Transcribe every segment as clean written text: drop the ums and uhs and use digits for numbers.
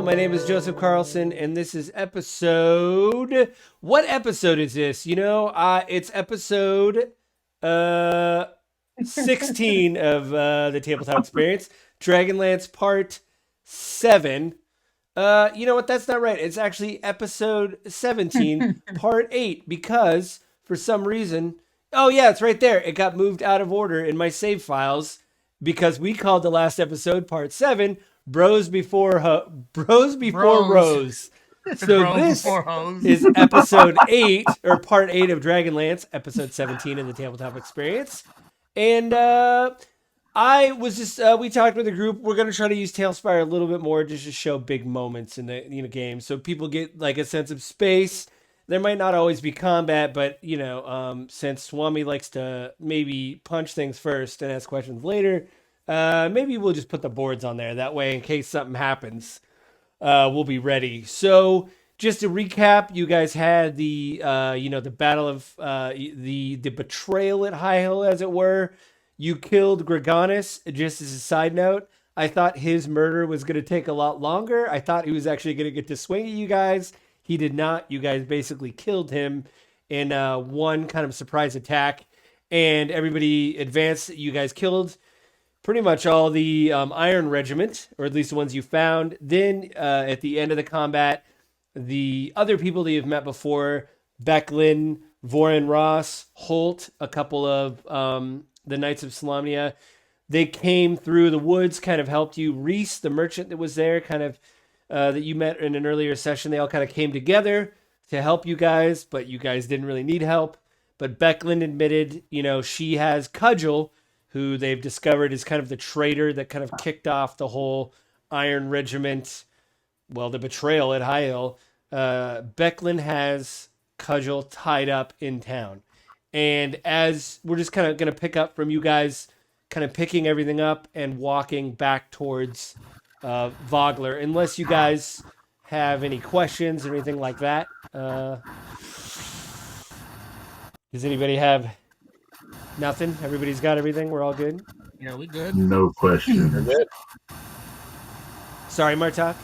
my name is Joseph Carlson, and this is episode. What episode is this? It's episode uh 16 of the Tabletop Experience, Dragonlance Part 7. You know what? That's not right. It's actually episode 17, Part 8, because for some reason, oh yeah, it's right there. It got moved out of order in my save files because we called the last episode Part 7. Bros before Bros. Rose. So Bros this before hoes. is episode 8 or part 8 of Dragonlance, episode 17 in the Tabletop Experience. And I was just we talked with the group. We're gonna try to use Tailspire a little bit more just to show big moments in the game, so people get like a sense of space. There might not always be combat, but since Swami likes to maybe punch things first and ask questions later, maybe we'll just put the boards on there. That way, in case something happens, we'll be ready. So, just to recap, you guys had the the battle of the betrayal at High Hill, as it were. You killed Dragonus. Just as a side note, I thought his murder was going to take a lot longer. I thought he was actually going to get to swing at you guys. He did not. You guys basically killed him in one kind of surprise attack, and everybody advanced. You guys killed pretty much all the Iron Regiment, or at least the ones you found. Then at the end of the combat, the other people that you've met before, Becklin, Voren Ross, Holt, a couple of the Knights of Solamnia, they came through the woods, kind of helped you. Reese, the merchant that was there, kind of that you met in an earlier session, they all kind of came together to help you guys, but you guys didn't really need help. But Becklin admitted, she has Cudgel, who they've discovered is kind of the traitor that kind of kicked off the whole Iron Regiment, well, the betrayal at High Hill. Becklin has Cudgel tied up in town. And as we're just kind of going to pick up from you guys, kind of picking everything up and walking back towards Vogler, unless you guys have any questions or anything like that. Does anybody have nothing? Everybody's got everything? We're all good? Yeah, we good. No question. Sorry, Martok?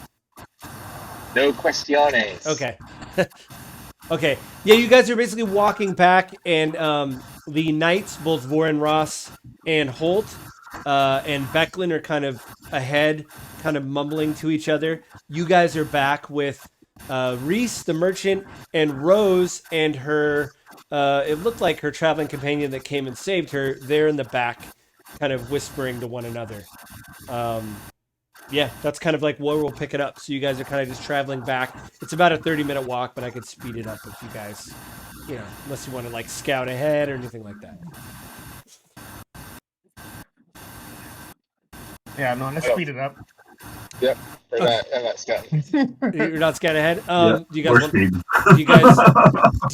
No questiones. Okay. Okay. Yeah, you guys are basically walking back, and the knights, both Voren Ross and Holt, and Becklin are kind of ahead, kind of mumbling to each other. You guys are back with Reese, the merchant, and Rose and her, it looked like her traveling companion that came and saved her. They're in the back, kind of whispering to one another. Yeah, that's kind of like where we'll pick it up. So you guys are kind of just traveling back. It's about a 30-minute walk, but I could speed it up if you guys, unless you want to like scout ahead or anything like that. Yeah, no, let's speed it up. Yep. I'm not scouting. You're not scouting ahead. Yeah, Do you guys want? Do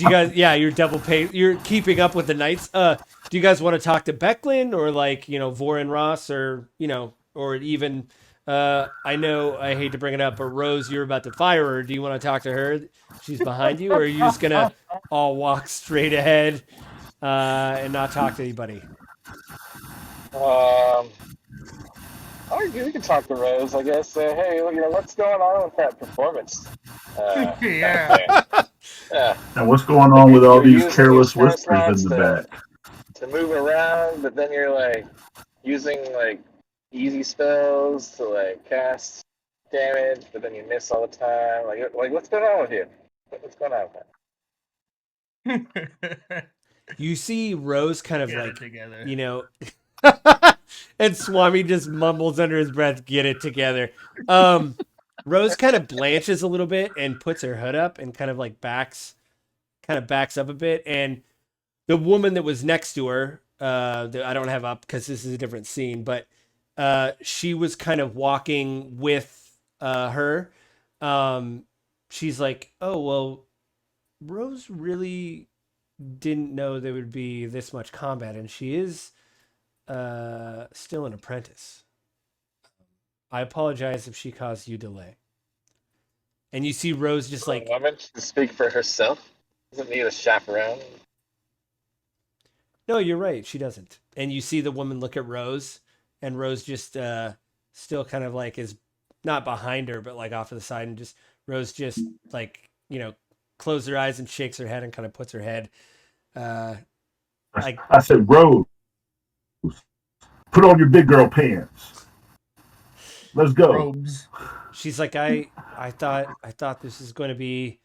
you guys? Yeah, you're double paid. You're keeping up with the knights. Do you guys want to talk to Becklin or like Voren Ross or or even? I know I hate to bring it up, but Rose, you're about to fire her. Do you want to talk to her? She's behind you, or are you just gonna all walk straight ahead and not talk to anybody? We can talk to Rose, I guess. Hey, what's going on with that performance? Yeah. Yeah. And what's going on with all You're these using careless your spell whispers in the slots back? to move around, but then you're like using like easy spells to like cast damage, but then you miss all the time. Like what's going on with you? What's going on with that? You see Rose kind of Get it like together. and Swami just mumbles under his breath, "Get it together." Rose kind of blanches a little bit and puts her hood up and kind of backs up a bit. And the woman that was next to her, that I don't have up because this is a different scene, but she was kind of walking with her. She's like, "Oh, well, Rose really didn't know there would be this much combat, and she is still an apprentice. I apologize if she caused you delay." And you see Rose just like, A woman to speak for herself doesn't need a chaperone. "No, you're right, she doesn't." And you see the woman look at Rose, and Rose just still kind of like is not behind her, but like off to the side, and just Rose just like closes her eyes and shakes her head and kind of puts her head. Like I said, Rose, put on your big girl pants. Let's go. Robes. she's like, I thought this is going to be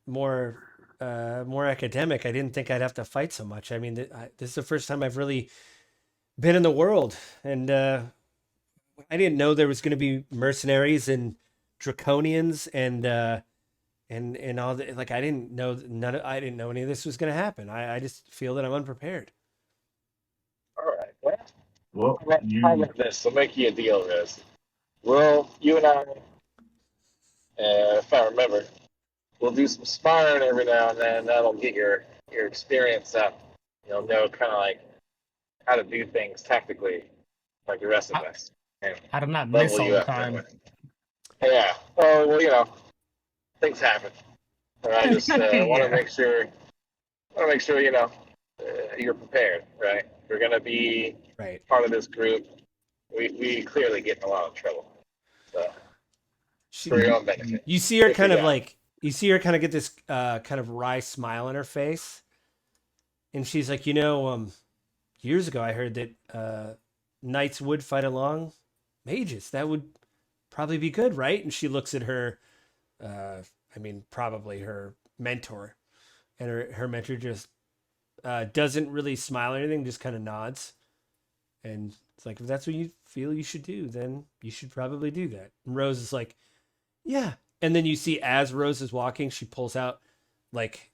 more more academic. I didn't think I'd have to fight so much. I mean, this is the first time I've really been in the world, and I didn't know there was going to be mercenaries and draconians and all the like. I didn't know I didn't know any of this was going to happen. I just feel that I'm unprepared. All right. Well, Well, how about this? I'll make you a deal, Riz. Well, you and I, if I remember, we'll do some sparring every now and then. That'll get your experience up. You'll know kind of like how to do things tactically, like the rest of us. And How to not miss level all you the up that time. way. Yeah. Oh well, things happen. And I just want to make sure. You're prepared, right? You're gonna be Right. part of this group. We clearly get in a lot of trouble. So for your own benefit. You see her If kind you of got it. like you see her kind of get this kind of wry smile on her face, and she's like, years ago I heard that knights would fight along mages. That would probably be good, right? And she looks at her, probably her mentor, and her mentor just doesn't really smile or anything, just kind of nods. And it's like, if that's what you feel you should do, then you should probably do that. And Rose is like, yeah. And then you see as Rose is walking, she pulls out like,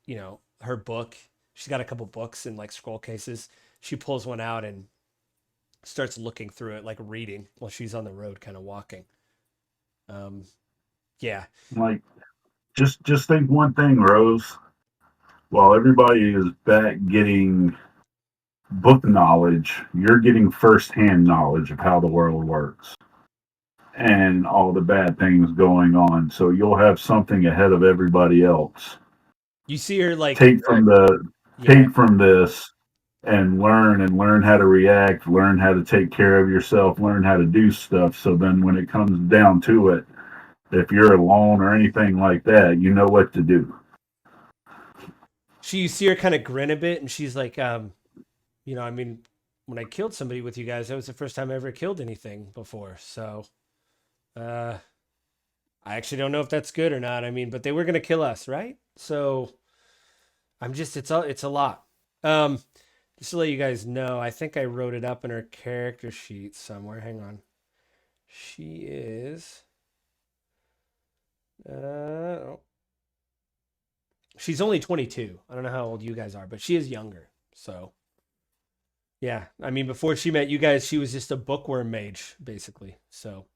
her book. She's got a couple books in like scroll cases. She pulls one out and starts looking through it, like reading while she's on the road, kind of walking. Yeah. like, just think one thing, Rose. While everybody is back getting book knowledge, you're getting firsthand knowledge of how the world works and all the bad things going on. So you'll have something ahead of everybody else. You see her like, Take from yeah, take from this and learn how to react, learn how to take care of yourself, learn how to do stuff. So then when it comes down to it, if you're alone or anything like that, you know what to do. you see her kind of grin a bit, and she's like, when I killed somebody with you guys, that was the first time I ever killed anything before. So, I actually don't know if that's good or not. But they were gonna kill us, right? So, it's a lot. Just to let you guys know, I think I wrote it up in her character sheet somewhere. Hang on. She is. Oh. She's only 22. I don't know how old you guys are, but she is younger. So, yeah. Before she met you guys, she was just a bookworm mage, basically. So,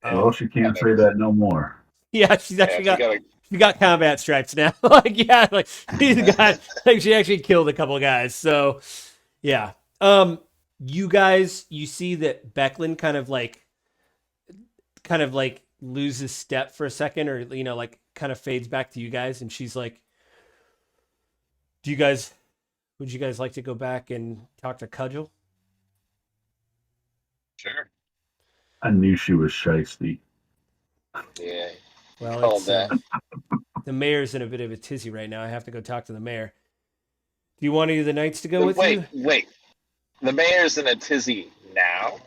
Well, she can't say that no more. yeah, she's actually Yeah, she got combat stripes now. She actually killed a couple of guys. So, yeah. You guys, you see that Becklin kind of like loses step for a second, or like kind of fades back to you guys, and she's like, would you guys like to go back and talk to Cudgel? Sure. I knew she was shiesty. Yeah. Well, Called it's that. the mayor's in a bit of a tizzy right now. I have to go talk to the mayor. Do you want any of the knights to go with you? Wait. The mayor's in a tizzy now?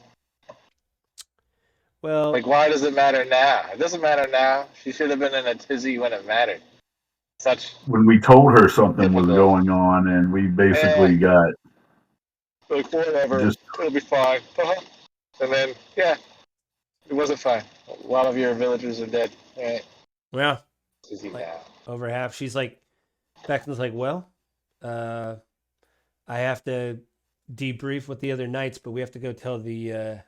Well, Like, why does it matter now? It doesn't matter now. She should have been in a tizzy when it mattered. When we told her something was Typical. going on, and we basically got Like, whatever. just It'll be fine. And then, yeah, it wasn't fine. A lot of your villagers are dead. Right? well, Tizzy like, now. over half. She's like, Becklin's like, well, I have to debrief with the other knights, but we have to go tell the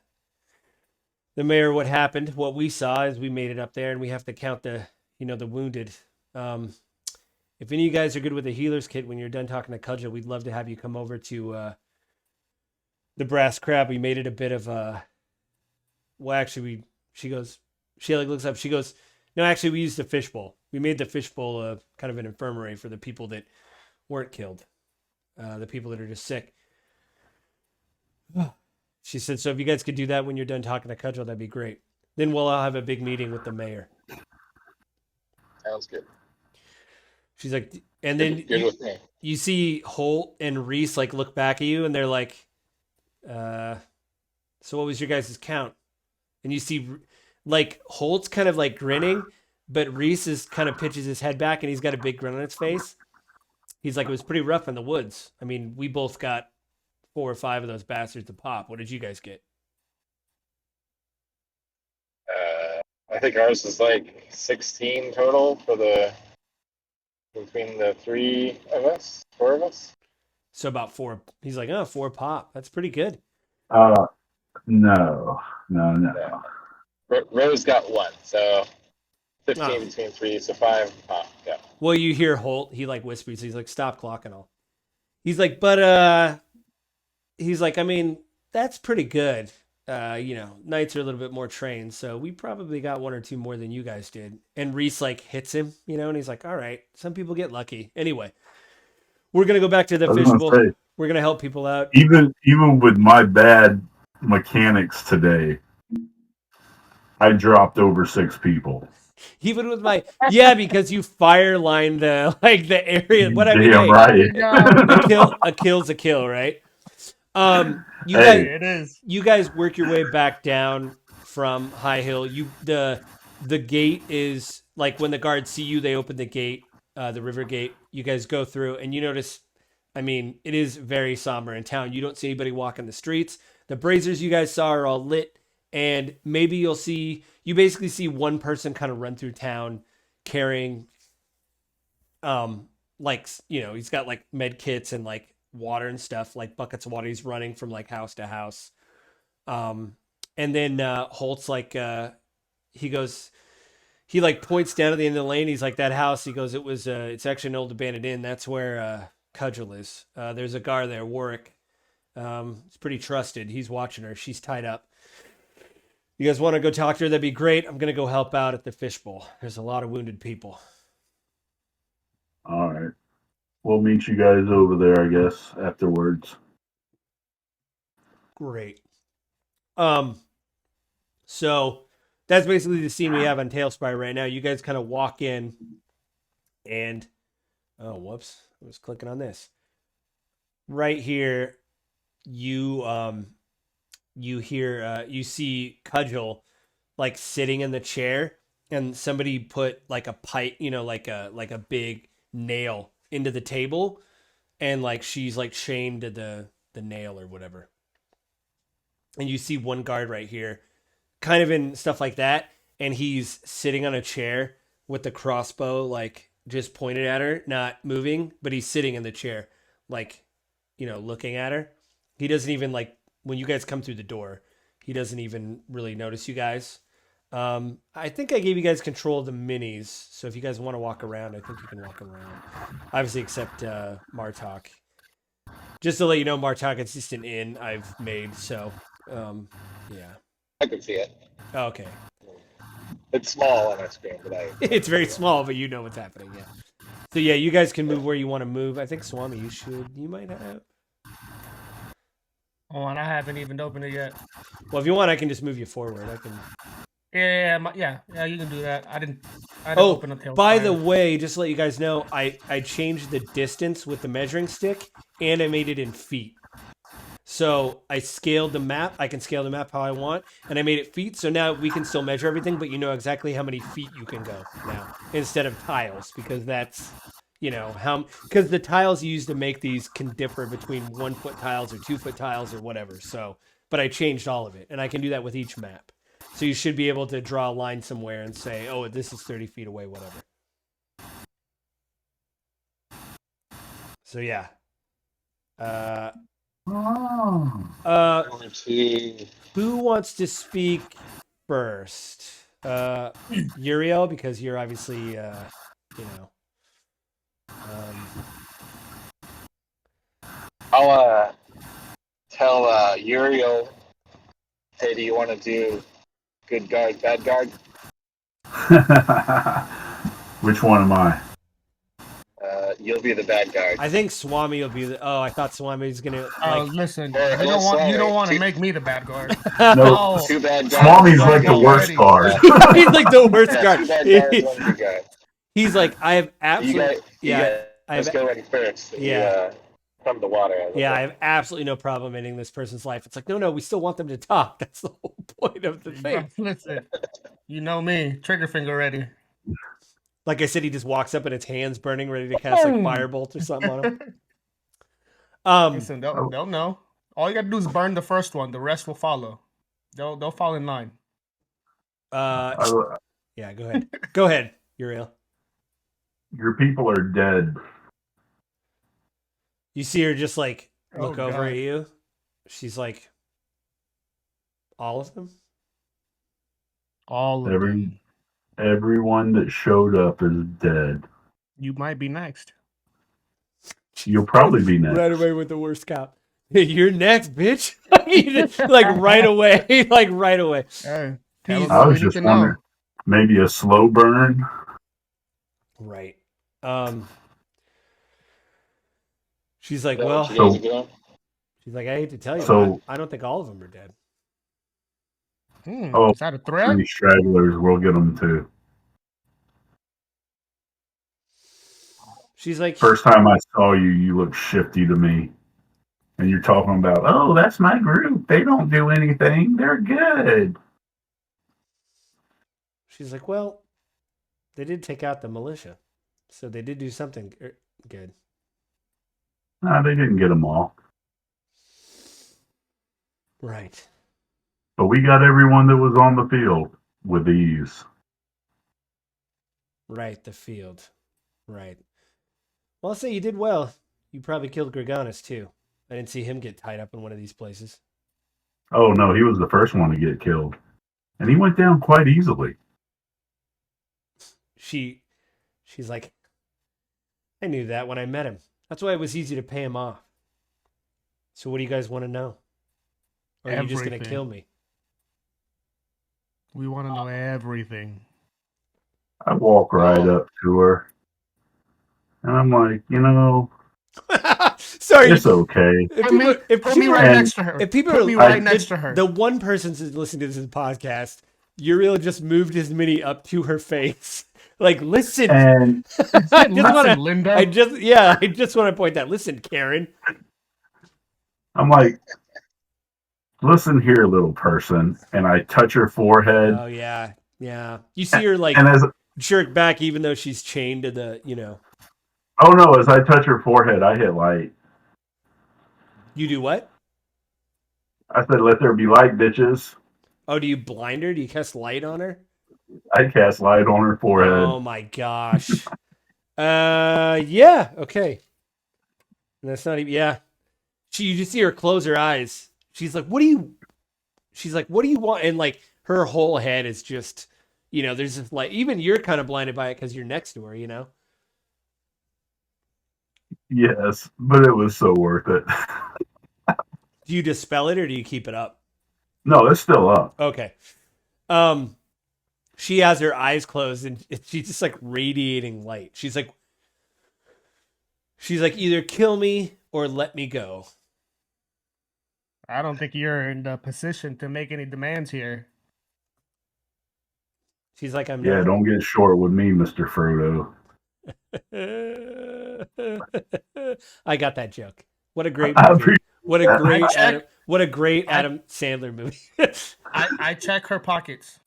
mayor what happened. What we saw is we made it up there, and we have to count the wounded. If any of you guys are good with a healer's kit when you're done talking to Cudgel, we'd love to have you come over to the Brass Crab. We made it a bit of a. Well, actually, she like looks up. She goes, no, actually, we used the fishbowl. We made the fishbowl kind of an infirmary for the people that weren't killed, the people that are just sick. She said, so if you guys could do that when you're done talking to Cudgel, that'd be great. Then we'll all have a big meeting with the mayor. Sounds good. She's like, and then Good with me. you see Holt and Reese like look back at you, and they're like, so what was your guys' count? And you see, like, Holt's kind of like grinning, but Reese is kind of pitches his head back, and he's got a big grin on his face. He's like, it was pretty rough in the woods. I mean, we both got 4 or 5 of those bastards to pop. What did you guys get? I think ours is like 16 total between the 4 of us. So about 4. He's like, oh, 4 pop. That's pretty good. No. Rose got 1, so 15 Oh. between 3, so 5 pop. Yeah. Well, you hear Holt. He like whispers. He's like, stop clocking all. He's like, but he's like, I mean, that's pretty good. Knights are a little bit more trained, so we probably got 1 or 2 more than you guys did. And Reese like hits him, and he's like, all right, some people get lucky. Anyway, we're gonna go back to the fishbowl. We're gonna help people out. Even with my bad mechanics today, I dropped over 6 people. Even with my because you fire line the area. What I mean, Damn hey, right. a kill's a kill, right? You Hey. It is. you guys work your way back down from High Hill. The gate is like when the guards see you, they open the gate, the river gate. You guys go through, and you notice, I mean, it is very somber in town. You don't see anybody walking the streets. The braziers you guys saw are all lit, and maybe you basically see one person kind of run through town carrying, he's got like med kits and like water and stuff, like buckets of water. He's running from like house to house. And then Holt's like, he like points down at the end of the lane. He's like, that house. He goes, it's actually an old abandoned inn. That's where Cudgel is. There's a guard there, Warwick. It's pretty trusted. He's watching her. She's tied up. You guys want to go talk to her? That'd be great. I'm going to go help out at the fishbowl. There's a lot of wounded people. All right. We'll meet you guys over there, I guess, afterwards. Great. So that's basically the scene we have on Tailspire right now. You guys kind of walk in and, oh, whoops. I was clicking on this. Right here, you see Cudgel like sitting in the chair, and somebody put like a pipe, like a big nail into the table, and like she's like chained to the nail or whatever. And you see one guard right here, kind of in stuff like that, and he's sitting on a chair with the crossbow like just pointed at her, not moving, but he's sitting in the chair, like, looking at her. He doesn't even like, when you guys come through the door, he doesn't even really notice you guys. I think I gave you guys control of the minis, so if you guys want to walk around, I think you can walk around. Obviously, except Martok. Just to let you know, Martok, it's just an inn I've made, so yeah. I can see it. Okay. It's small on my screen, but It's very small, but you know what's happening, yeah. So yeah, you guys can move where you want to move. I think Swami, you might have. Oh, and I haven't even opened it yet. Well, if you want, I can just move you forward. I can. Yeah, you can do that. I didn't Oh, open up Tailspire. by the way, just to let you guys know, I changed the distance with the measuring stick, and I made it in feet. So I scaled the map. I can scale the map how I want, and I made it feet. So now we can still measure everything, but you know exactly how many feet you can go now instead of tiles, because that's, because the tiles you use to make these can differ between 1 foot tiles or 2 foot tiles or whatever. So, but I changed all of it, and I can do that with each map. So you should be able to draw a line somewhere and say, oh, this is 30 feet away, whatever. So yeah. Who wants to speak first? Uriel, because you're obviously, I'll tell Uriel, hey, do you want to do good guard, bad guard? Which one am I? you'll be the bad guy. I think Swami will be the. Oh, I thought Swami was gonna Oh, like. listen, Or you don't want to Swami. make me the bad guy. No, Two bad guys. Swami's one like the good worst guy. card. He's like the worst Yeah, guard. two bad guys, one good guy. He's like, I have You absolutely. guys, Yeah, I let's have. go in first. Yeah. From the water. as it Yeah, I were. have absolutely no problem ending this person's life. It's like, no, we still want them to talk. That's the whole point of the thing. Listen, you know me, trigger finger ready. Like I said, he just walks up and his hands burning, ready to cast like Boom. firebolt or something on him. Listen, they'll know. All you gotta do is burn the first one. The rest will follow. They'll fall in line. Yeah, go ahead. Go ahead, Uriel. Your people are dead. You see her just like look Oh, over God. at you. She's like, all of them? All of them. Everyone that showed up is dead. You might be next. You'll probably be next. Right away with the worst cop. You're next, bitch. Like right away. Like right away. Hey, tell He's- them I what we was need just to know. wondering, maybe a slow burn. Right. She's like, Is that well, what you guys are doing? she's like, I hate to tell you, So- but I don't think all of them are dead. Oh, Is that a threat? Any stragglers, we'll get them too. She's like, First time I saw you, you looked shifty to me. And you're talking about, oh, that's my group. They don't do anything. They're good. she's like, well, they did take out the militia, so they did do something good. Nah, they didn't get them all. Right. But we got everyone that was on the field with ease. Right, the field. Right. Well, I'll say you did well. You probably killed Greganis, too. I didn't see him get tied up in one of these places. Oh, no, he was the first one to get killed. And he went down quite easily. She's like, I knew that when I met him. That's why it was easy to pay him off. So what do you guys want to know? Or are you just going to Everything. kill me? We want to know everything. I walk right up to her. And I'm like, Sorry. it's okay. Put me right And- next to her. if people Put are me I- right next to her. The one person who's listening to this podcast, Uriel just moved his mini up to her face. Like, listen. And I just wanna- Linda. I just want to point that. Listen, Karen. I'm like, listen here, little person. And I touch her forehead. Oh yeah, yeah. You see her like And as jerk back, even though she's chained to the. oh no, as I touch her forehead, I hit light. You do what? I said, let there be light, bitches. Oh, do you blind her? Do you cast light on her? I cast light on her forehead. Oh my gosh. Yeah. Okay. That's not even. Yeah. You just see her close her eyes. She's like, "What do you?" She's like, "What do you want?" And like her whole head is just, there's just like even you're kind of blinded by it because you're next to her. Yes, but it was so worth it. Do you dispel it or do you keep it up? No, it's still up. Okay. She has her eyes closed and she's just like radiating light. She's like, either kill me or let me go. I don't think you're in the position to make any demands here. She's like, I'm Yeah, not. don't get short with me, Mr. Frodo. I got that joke. What a great I movie. appreciate What a that. great I check- Adam. What a great Adam Sandler movie. I check her pockets.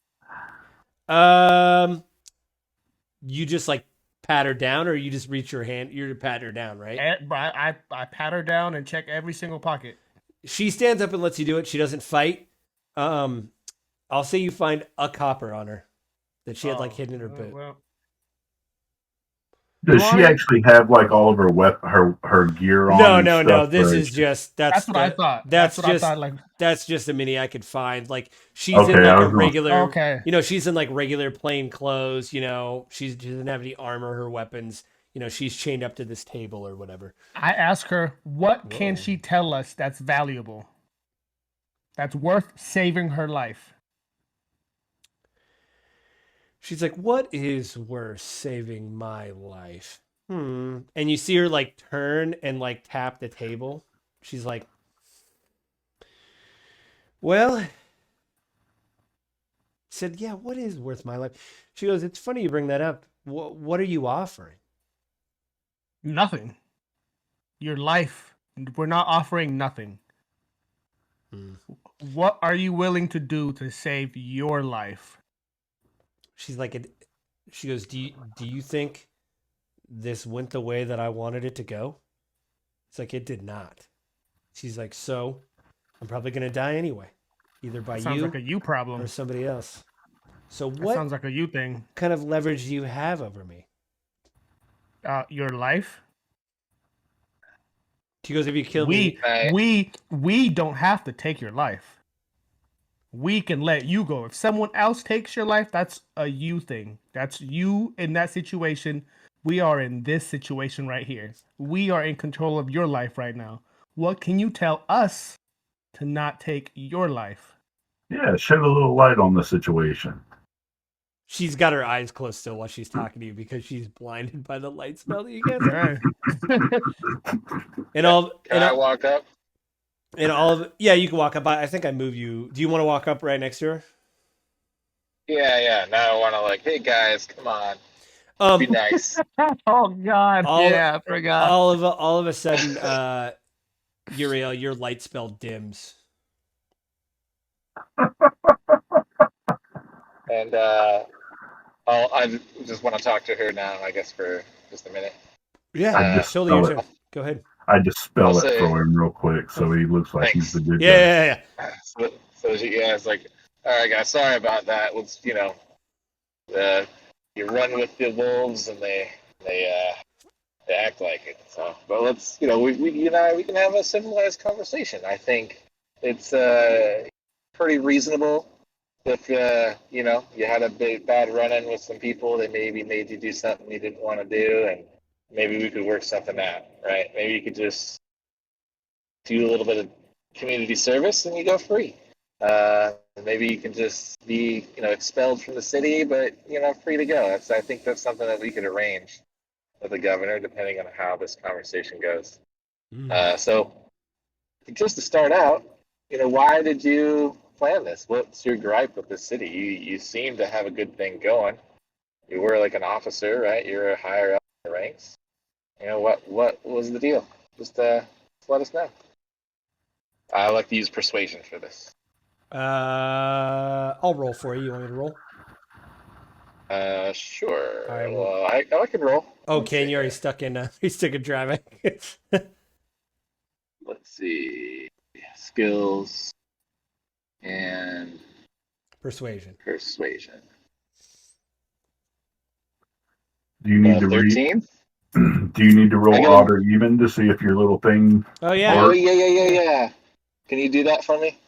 You just like pat her down, or you just reach your hand. You're patting her down, right? I pat her down and check every single pocket. She stands up and lets you do it. She doesn't fight. I'll say you find a copper on her that she had like hidden in her boot. Well, Does she actually have like all of her her gear on? No, and no, no. stuff, This or is just that's what I thought. That's what just I thought. Like, that's just a mini I could find. Like she's Okay, in I like a was gonna- regular. okay. She's in like regular plain clothes. She doesn't have any armor. Her weapons. She's chained up to this table or whatever. I ask her, what can Whoa. she tell us that's valuable? That's worth saving her life. She's like, what is worth saving my life? And you see her like turn and like tap the table. She's like, well, said, yeah, what is worth my life? She goes, it's funny you bring that up. What are you offering? Nothing. Your life. We're not offering nothing. What are you willing to do to save your life? She's like, she goes, do you think this went the way that I wanted it to go? It's like, it did not. She's like, so I'm probably going to die anyway, either by Sounds you like a you problem. or somebody else. So That what sounds like a you thing. kind of leverage do you have over me? Your life. She goes, if you kill me, We don't have to take your life. We can let you go. If someone else takes your life, that's a you thing. That's you in that situation. We are in this situation right here. We are in control of your life right now. What can you tell us to not take your life? Yeah, shed a little light on the situation. she's got her eyes closed still while she's talking to you because she's blinded by the light spell that you guys have. And Can I walk up? And all of yeah, you can walk up. I think I move you. Do you want to walk up right next to her? Yeah. Now I want to like, hey guys, come on, be nice. Oh God! I forgot. All of a sudden, Uriel, your light spell dims. And I just want to talk to her now, I guess, for just a minute. Yeah, I just totally your spell turn. Go ahead. I just spell I'll it say- for him real quick, so he looks like he's Thanks. the good guy. Yeah. It's like, all right, guys, sorry about that. Let's, you run with the wolves and they act like it. So, but let's, we can have a civilized conversation. I think it's pretty reasonable. If you had a bad run-in with some people, they maybe made you do something you didn't want to do, and maybe we could work something out, right? Maybe you could just do a little bit of community service and you go free. Maybe you can just be, expelled from the city, but free to go. I think that's something that we could arrange with the governor, depending on how this conversation goes. So, just to start out, why did you plan this? What's your gripe with the city? You seem to have a good thing going. You were like an officer, right? You're higher up in the ranks. What was the deal? Just let us know. I like to use persuasion for this. I'll roll for you. You want me to roll? Sure. All right, well, I can roll. Okay, and you're already stuck in. He's stuck in driving. Let's see. Skills and Persuasion. Do you need to 13? Do you need to roll odd or even to see if your little thing? Oh yeah. Oh yeah. Can you do that for me?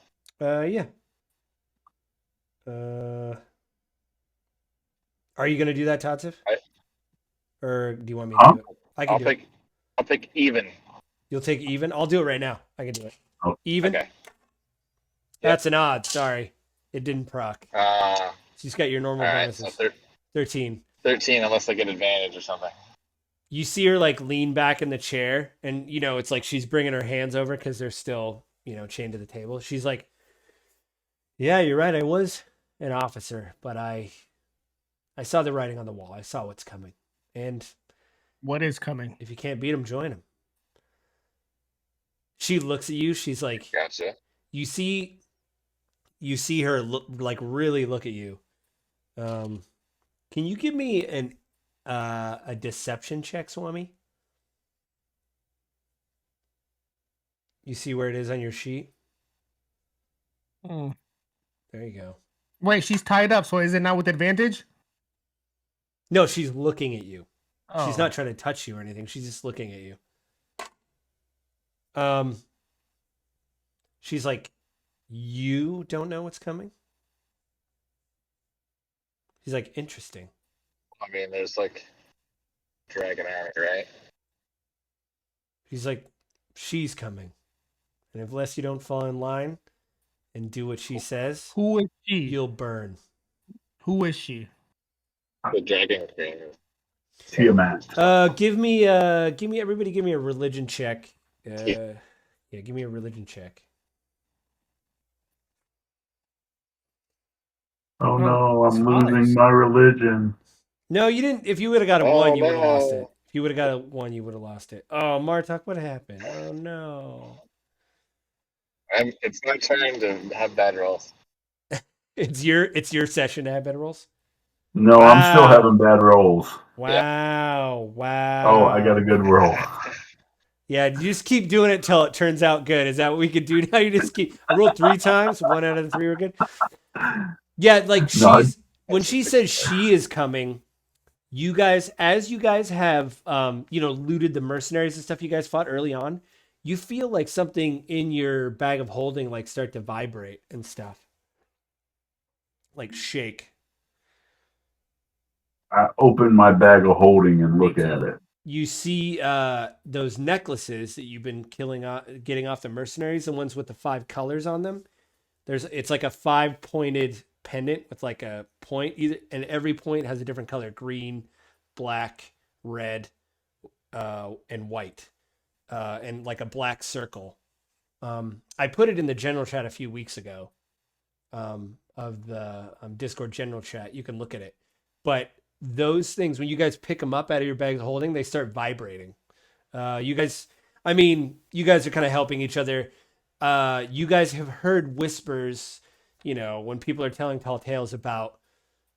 Yeah. Are you gonna do that, Tatsif? Or do you want me to do it? I'll pick even. You'll take even? I'll do it right now. I can do it. Oh. Even? Okay. That's an odd. Sorry. It didn't proc. She's got your normal bonuses. So 13. 13 unless I get advantage or something. You see her like lean back in the chair and it's like she's bringing her hands over because they're still, chained to the table. She's like, yeah, you're right. I was an officer, but I saw the writing on the wall. I saw what's coming. And what is coming? if you can't beat him, join him. She looks at you. She's like, gotcha. You see her really look at you. Can you give me a deception check, Swami? You see where it is on your sheet? Mm. There you go. Wait, she's tied up, so is it not with advantage? No, she's looking at you. Oh. She's not trying to touch you or anything. She's just looking at you. She's like, you don't know what's coming? He's like, interesting. I mean, there's like dragon army, right? He's like, she's coming. And unless you don't fall in line and do what she says, who is she? You'll burn. Who is she? The dragon queen. Tiamat. Give me everybody give me a religion check. Yeah, give me a religion check. Oh no, it's I'm five. losing my religion. No, you didn't. If you would have got a Oh, one, you would have lost no. it. If you would have got a one, you would have lost it. Oh, Martok, what happened? Oh no. It's my turn to have bad rolls. It's your session to have better rolls. No, I'm still having bad rolls. Wow. Oh, I got a good roll. Yeah, you just keep doing it till it turns out good. Is that what we could do now? You just keep. I rolled 3 times. 1 out of the 3 were good. Yeah, like No, when she says she is coming, you guys, as you guys have, looted the mercenaries and stuff you guys fought early on, you feel like something in your bag of holding like start to vibrate and stuff, like shake. I open my bag of holding and look at it. You see those necklaces that you've been getting off the mercenaries, the ones with the 5 colors on them. It's like a 5-pointed pendant with like a point, and every point has a different color: green, black, red, and white, and like a black circle. I put it in the general chat a few weeks ago, of the Discord general chat. You can look at it, but those things, when you guys pick them up out of your bags of holding, they start vibrating. You guys are kind of helping each other. You guys have heard whispers, when people are telling tall tales about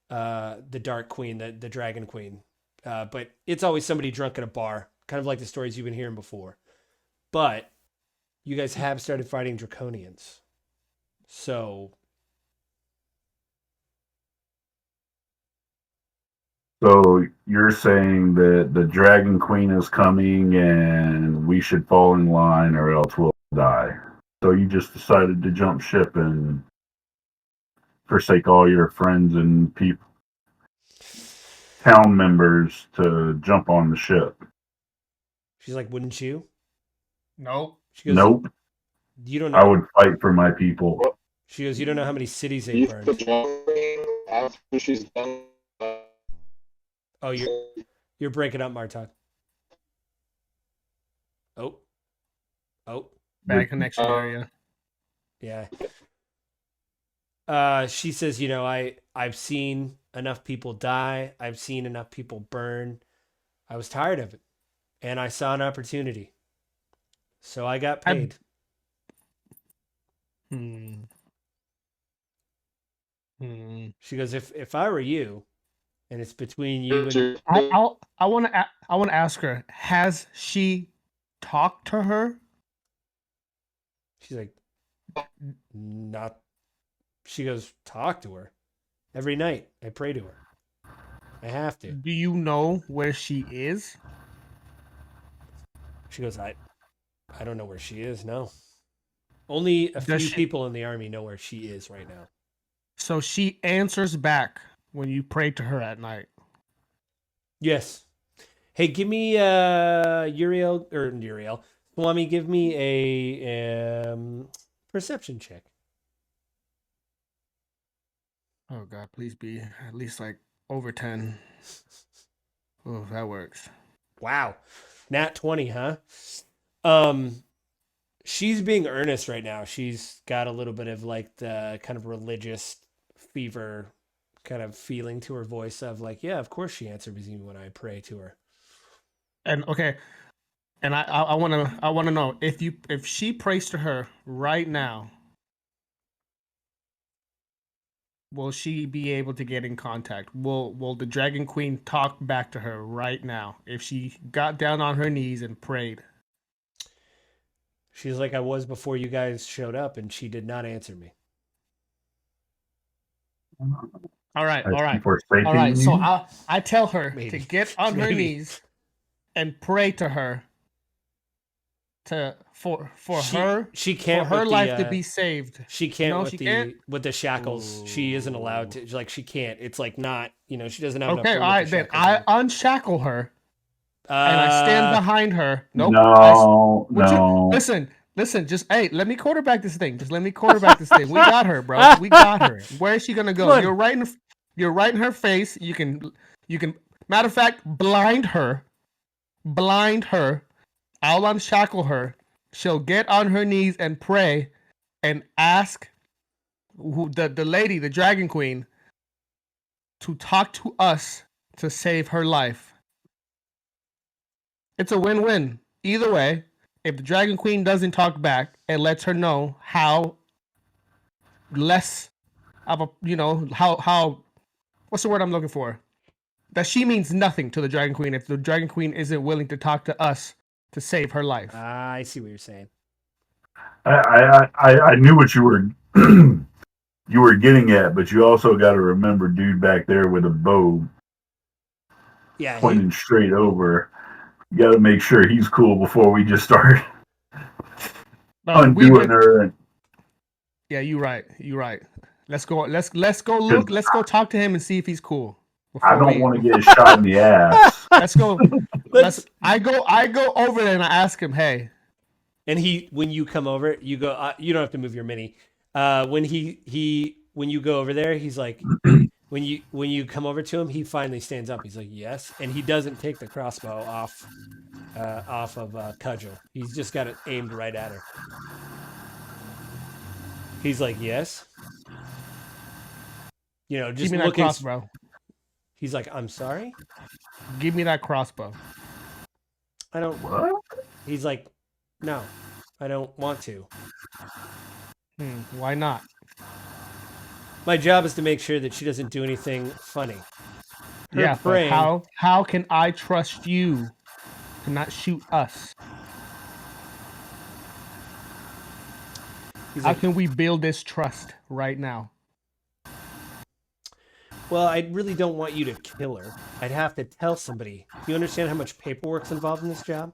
the Dark Queen, the Dragon Queen. But it's always somebody drunk at a bar, kind of like the stories you've been hearing before. But you guys have started fighting Draconians. So you're saying that the Dragon Queen is coming and we should fall in line or else we'll die. So you just decided to jump ship and forsake all your friends and town members to jump on the ship. she's like, wouldn't you? Nope. She goes, Nope. You don't know. I would fight for my people. She goes, you don't know how many cities they You burned. put after she's done. Oh, you're breaking up, Martok. Oh. Bad connection area. Yeah. She says, I've seen enough people die. I've seen enough people burn. I was tired of it. And I saw an opportunity. So I got paid. She goes, if I were you, and it's between you and I want to ask her, has she talked to her? she's like, not. She goes, talk to her. Every night I pray to her. I have to. Do you know where she is? She goes, I don't know where she is, no. Only a few people in the army know where she is right now. So she answers back when you pray to her at night. Yes. Hey, give me Uriel. Swami, give me a perception check. Oh God, please be at least like over 10. Oh, that works. Wow. Nat 20, huh? She's being earnest right now. She's got a little bit of like the kind of religious fever kind of feeling to her voice of like, yeah, of course she answers me when I pray to her. And okay, and I want to know if she prays to her right now, will she be able to get in contact? Will the Dragon Queen talk back to her right now if she got down on her knees and prayed? She's like, I was before you guys showed up, and she did not answer me. All right. Forsaking So you? I tell her Maybe. to get on her Maybe. knees and pray to her for her She can't for her with life the, to be saved. She can't No, with she the can't? with the shackles. She isn't allowed to. Like she can't. It's like not. She doesn't have enough Okay, room all with right the then. shackles I on. unshackle her and I stand behind her. Nope. No, Would you no. listen, just hey, let me quarterback this thing. Just let me quarterback this thing. We got her, bro. We got her. Where is she gonna Come go? on. You're right in her face. You can Matter of fact, blind her. I'll unshackle her. She'll get on her knees and pray and ask the lady, the Dragon Queen, to talk to us to save her life. It's a win-win. Either way, if the Dragon Queen doesn't talk back, it lets her know how less of a, how what's the word I'm looking for? That she means nothing to the Dragon Queen if the Dragon Queen isn't willing to talk to us to save her life. I see what you're saying. I knew what you were you were getting at, but you also got to remember, dude back there with a bow Yeah, pointing straight over. You got to make sure he's cool before we just start undoing her. And, yeah, you're right. Let's go. Let's go look. Let's go talk to him and see if he's cool. I don't want to get shot in the ass. Let's go. I go over there and I ask him, hey. And when you come over, you go. You don't have to move your mini. When you go over there, he's like, when you come over to him, he finally stands up. He's like, yes, and he doesn't take the crossbow off of Cudgel. He's just got it aimed right at her. He's like, yes. Just give me that looking. Crossbow. He's like, I'm sorry. Give me that crossbow. I don't. What? He's like, no, I don't want to. Why not? My job is to make sure that she doesn't do anything funny. But how can I trust you to not shoot us? How can we build this trust right now? Well, I really don't want you to kill her. I'd have to tell somebody. Do you understand how much paperwork's involved in this job?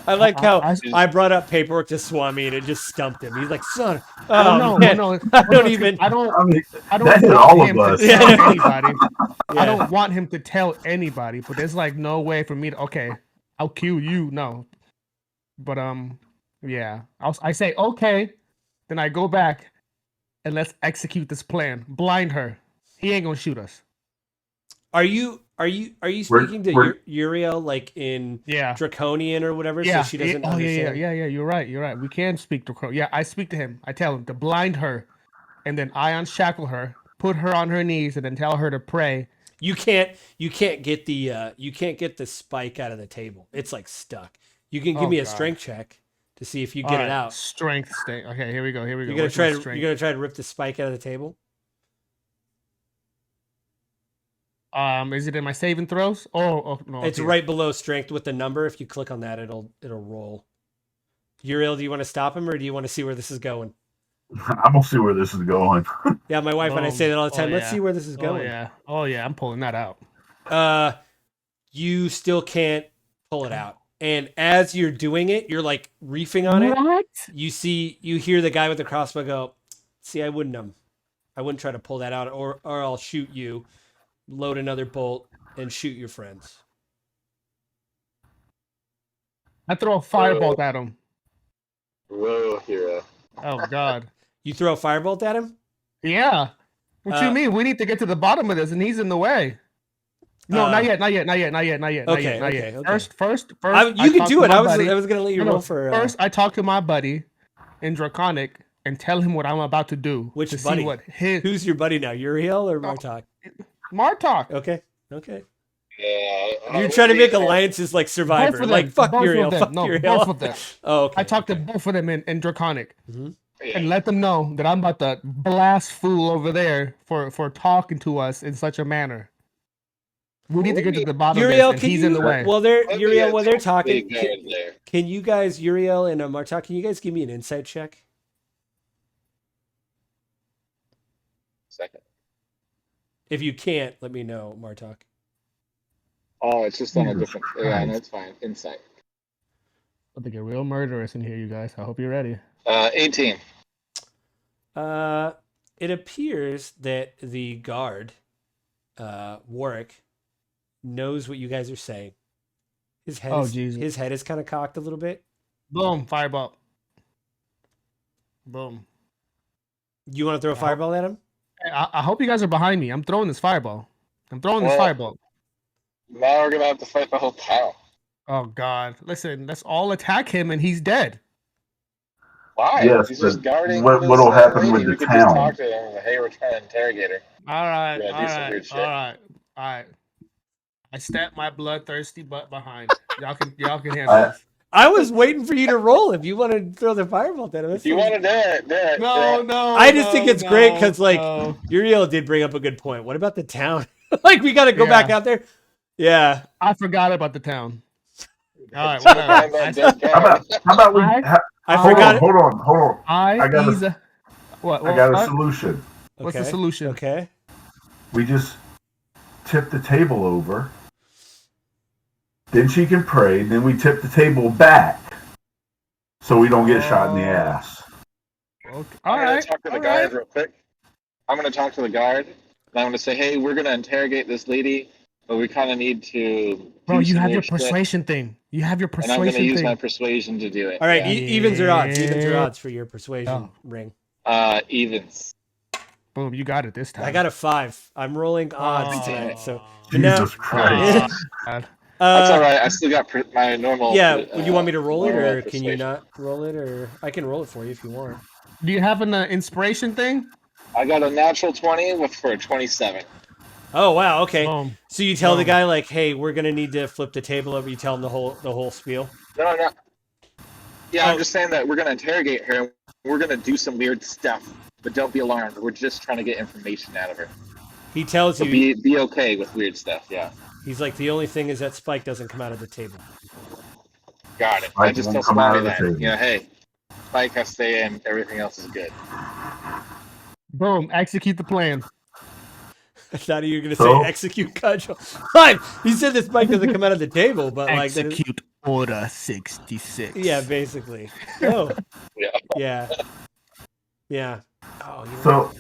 I like how I brought up paperwork to Swami and it just stumped him. He's like, "Son, no. I don't That hit all of us. Anybody. I don't want him to tell anybody, but there's like no way for me to. Okay, I'll kill you. No, but yeah. I say okay, then I go back and let's execute this plan. Blind her. He ain't gonna shoot us. Are you speaking to Uriel like in Draconian or whatever? Yeah. So she doesn't understand. Yeah. You're right. We can speak Draconian. Yeah, I speak to him. I tell him to blind her, and then I unshackle her, put her on her knees, and then tell her to pray. You can't get the spike out of the table. It's like stuck. You can give me a strength check to see if you get it out. Strength. Okay, here we go. You're gonna try to rip the spike out of the table. Is it in my saving throws? Oh no. It's right below strength with the number. If you click on that, it'll roll. Uriel, do you want to stop him or do you want to see where this is going? I'm gonna see where this is going. Yeah, my wife and I say that all the time. Let's see where this is going. Oh yeah, I'm pulling that out. You still can't pull it out. And as you're doing it, you're like reefing on it. What? You hear the guy with the crossbow go, "See, I wouldn't try to pull that out or I'll shoot you. Load another bolt and shoot your friends." I throw a firebolt at him. Whoa, hero. Oh God. You throw a firebolt at him? Yeah. What you mean? We need to get to the bottom of this, and he's in the way. No, not yet. Okay. First. You can do it. I was gonna let you roll for. First, I talk to my buddy in Draconic and tell him what I'm about to do. Which to buddy? See Who's your buddy now? Uriel or Martok? Martok. Okay. Yeah. You're trying to make alliances like Survivor. Like fuck Uriel. Fuck Uriel. Both of them. Oh, okay. I talked to both of them in Draconic. And let them know that I'm about to blast fool over there for talking to us in such a manner. We need to get to the bottom Uriel, of this, and he's in the way. While they're talking, can you guys, Uriel and Martok, can you guys give me an insight check? Second. If you can't, let me know, Martok. Oh, it's just on a different. Yeah, that's fine. Insight. I think a real murderous in here, you guys. I hope you're ready. 18. It appears that the guard, Warwick, knows what you guys are saying. His head is kind of cocked a little bit. Boom, fireball. Boom. You want to throw a fireball at him? I hope you guys are behind me. I'm throwing this fireball. Now we're gonna have to fight the whole town. Oh God! Listen, let's all attack him, and he's dead. Why? Yes, He's but just guarding what'll this happen lady. with the We could just town? talk to him. Hey, we're trying to interrogate her. All right, Yeah, do some weird shit. all right. I stamped my bloodthirsty butt behind. Y'all can handle this. I was waiting for you to roll if you want to throw the fireball at him. If you want to do it, do it. No. I just think it's great because, like, no. Uriel did bring up a good point. What about the town? Like, we got to go back out there. Yeah. I forgot about the town. All right, Find whatever. that dead guy. How about we? I Hold forgot. on. I got got a a solution. What's the solution? Okay. We just tip the table over. Then she can pray. Then we tip the table back, so we don't get shot in the ass. Okay. I'm gonna talk to the guard real quick. I'm gonna talk to the guard, and I'm gonna say, "Hey, we're gonna interrogate this lady, but we kind of need to." Bro, you have your weird shit, persuasion thing. You have your and I'm persuasion gonna use thing. my persuasion to do it. All right. Yeah. Evens or odds? Evens or odds for your persuasion ring? Evens. Boom, you got it this time. I got a 5. I'm rolling odds tonight. So Jesus Christ. God. That's all right. I still got my normal. Yeah. Would you want me to roll it, normal or can you persuasion. not roll it, or I can roll it for you if you want? Do you have an inspiration thing? I got a natural 20 for a 27. Oh wow. Okay. Boom. So you tell the guy, like, hey, we're gonna need to flip the table over. You tell him the whole spiel. No. Yeah, I'm just saying that we're gonna interrogate her. And we're gonna do some weird stuff, but don't be alarmed. We're just trying to get information out of her. He tells So you. be okay with weird stuff. Yeah. He's like, the only thing is that Spike doesn't come out of the table. Got it. Spike I just won't tell come out somebody of the that. table. You know, hey, Spike has to stay in. Everything else is good. Boom, execute the plan. I thought you were gonna So? say execute Cudgel. Fine. He said that Spike doesn't come out of the table, but like that is- Execute Order 66. yeah, basically. Oh. Yeah. Yeah. Oh. So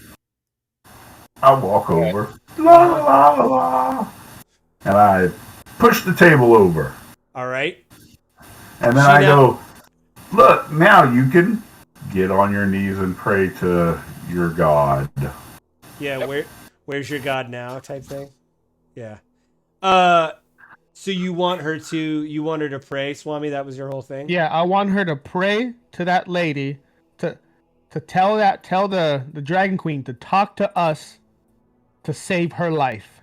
I walk over, la la la la, and I push the table over, All right. and then I go, look, now you can get on your knees and pray to your God. Yeah. Where's your god now? Type thing. Yeah. So you want her to pray, Swami? That was your whole thing. Yeah, I want her to pray to that lady to tell the Dragon Queen to talk to us to save her life.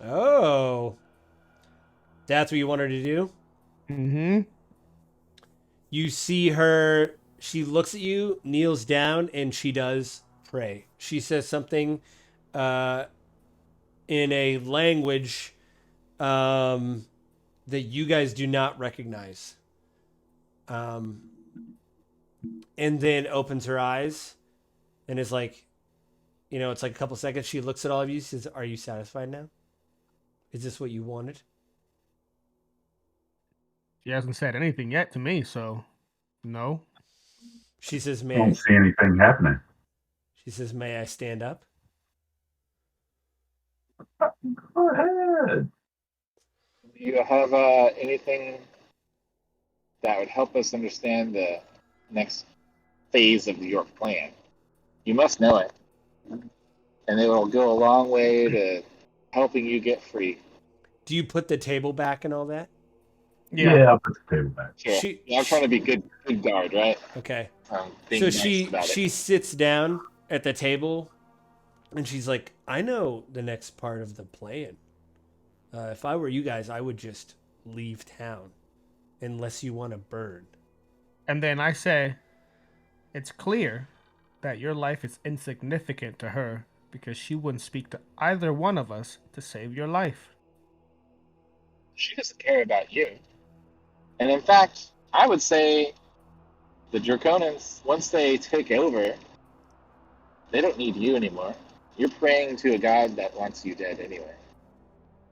Oh. That's what you want her to do? Mm-hmm. You see her, she looks at you, kneels down, and she does pray. She says something in a language that you guys do not recognize. And then opens her eyes and is like, it's like a couple seconds. She looks at all of you, says, "Are you satisfied now? Is this what you wanted?" She hasn't said anything yet to me, so no. She says, I "May don't see anything happening. She says, "May I stand up?" Go ahead. Do you have anything that would help us understand the next phase of your plan? You must know it, and it will go a long way to helping you get free. Do you put the table back and all that? Yeah, I'll put the table back. Sure. I'm trying to be good guard, right? Okay. Being So nice about she it. sits down at the table, and she's like, "I know the next part of the plan. If I were you guys, I would just leave town, unless you want to burn." And then I say, it's clear that your life is insignificant to her because she wouldn't speak to either one of us to save your life. She doesn't care about you. And in fact, I would say the Draconians, once they take over, they don't need you anymore. You're praying to a god that wants you dead anyway.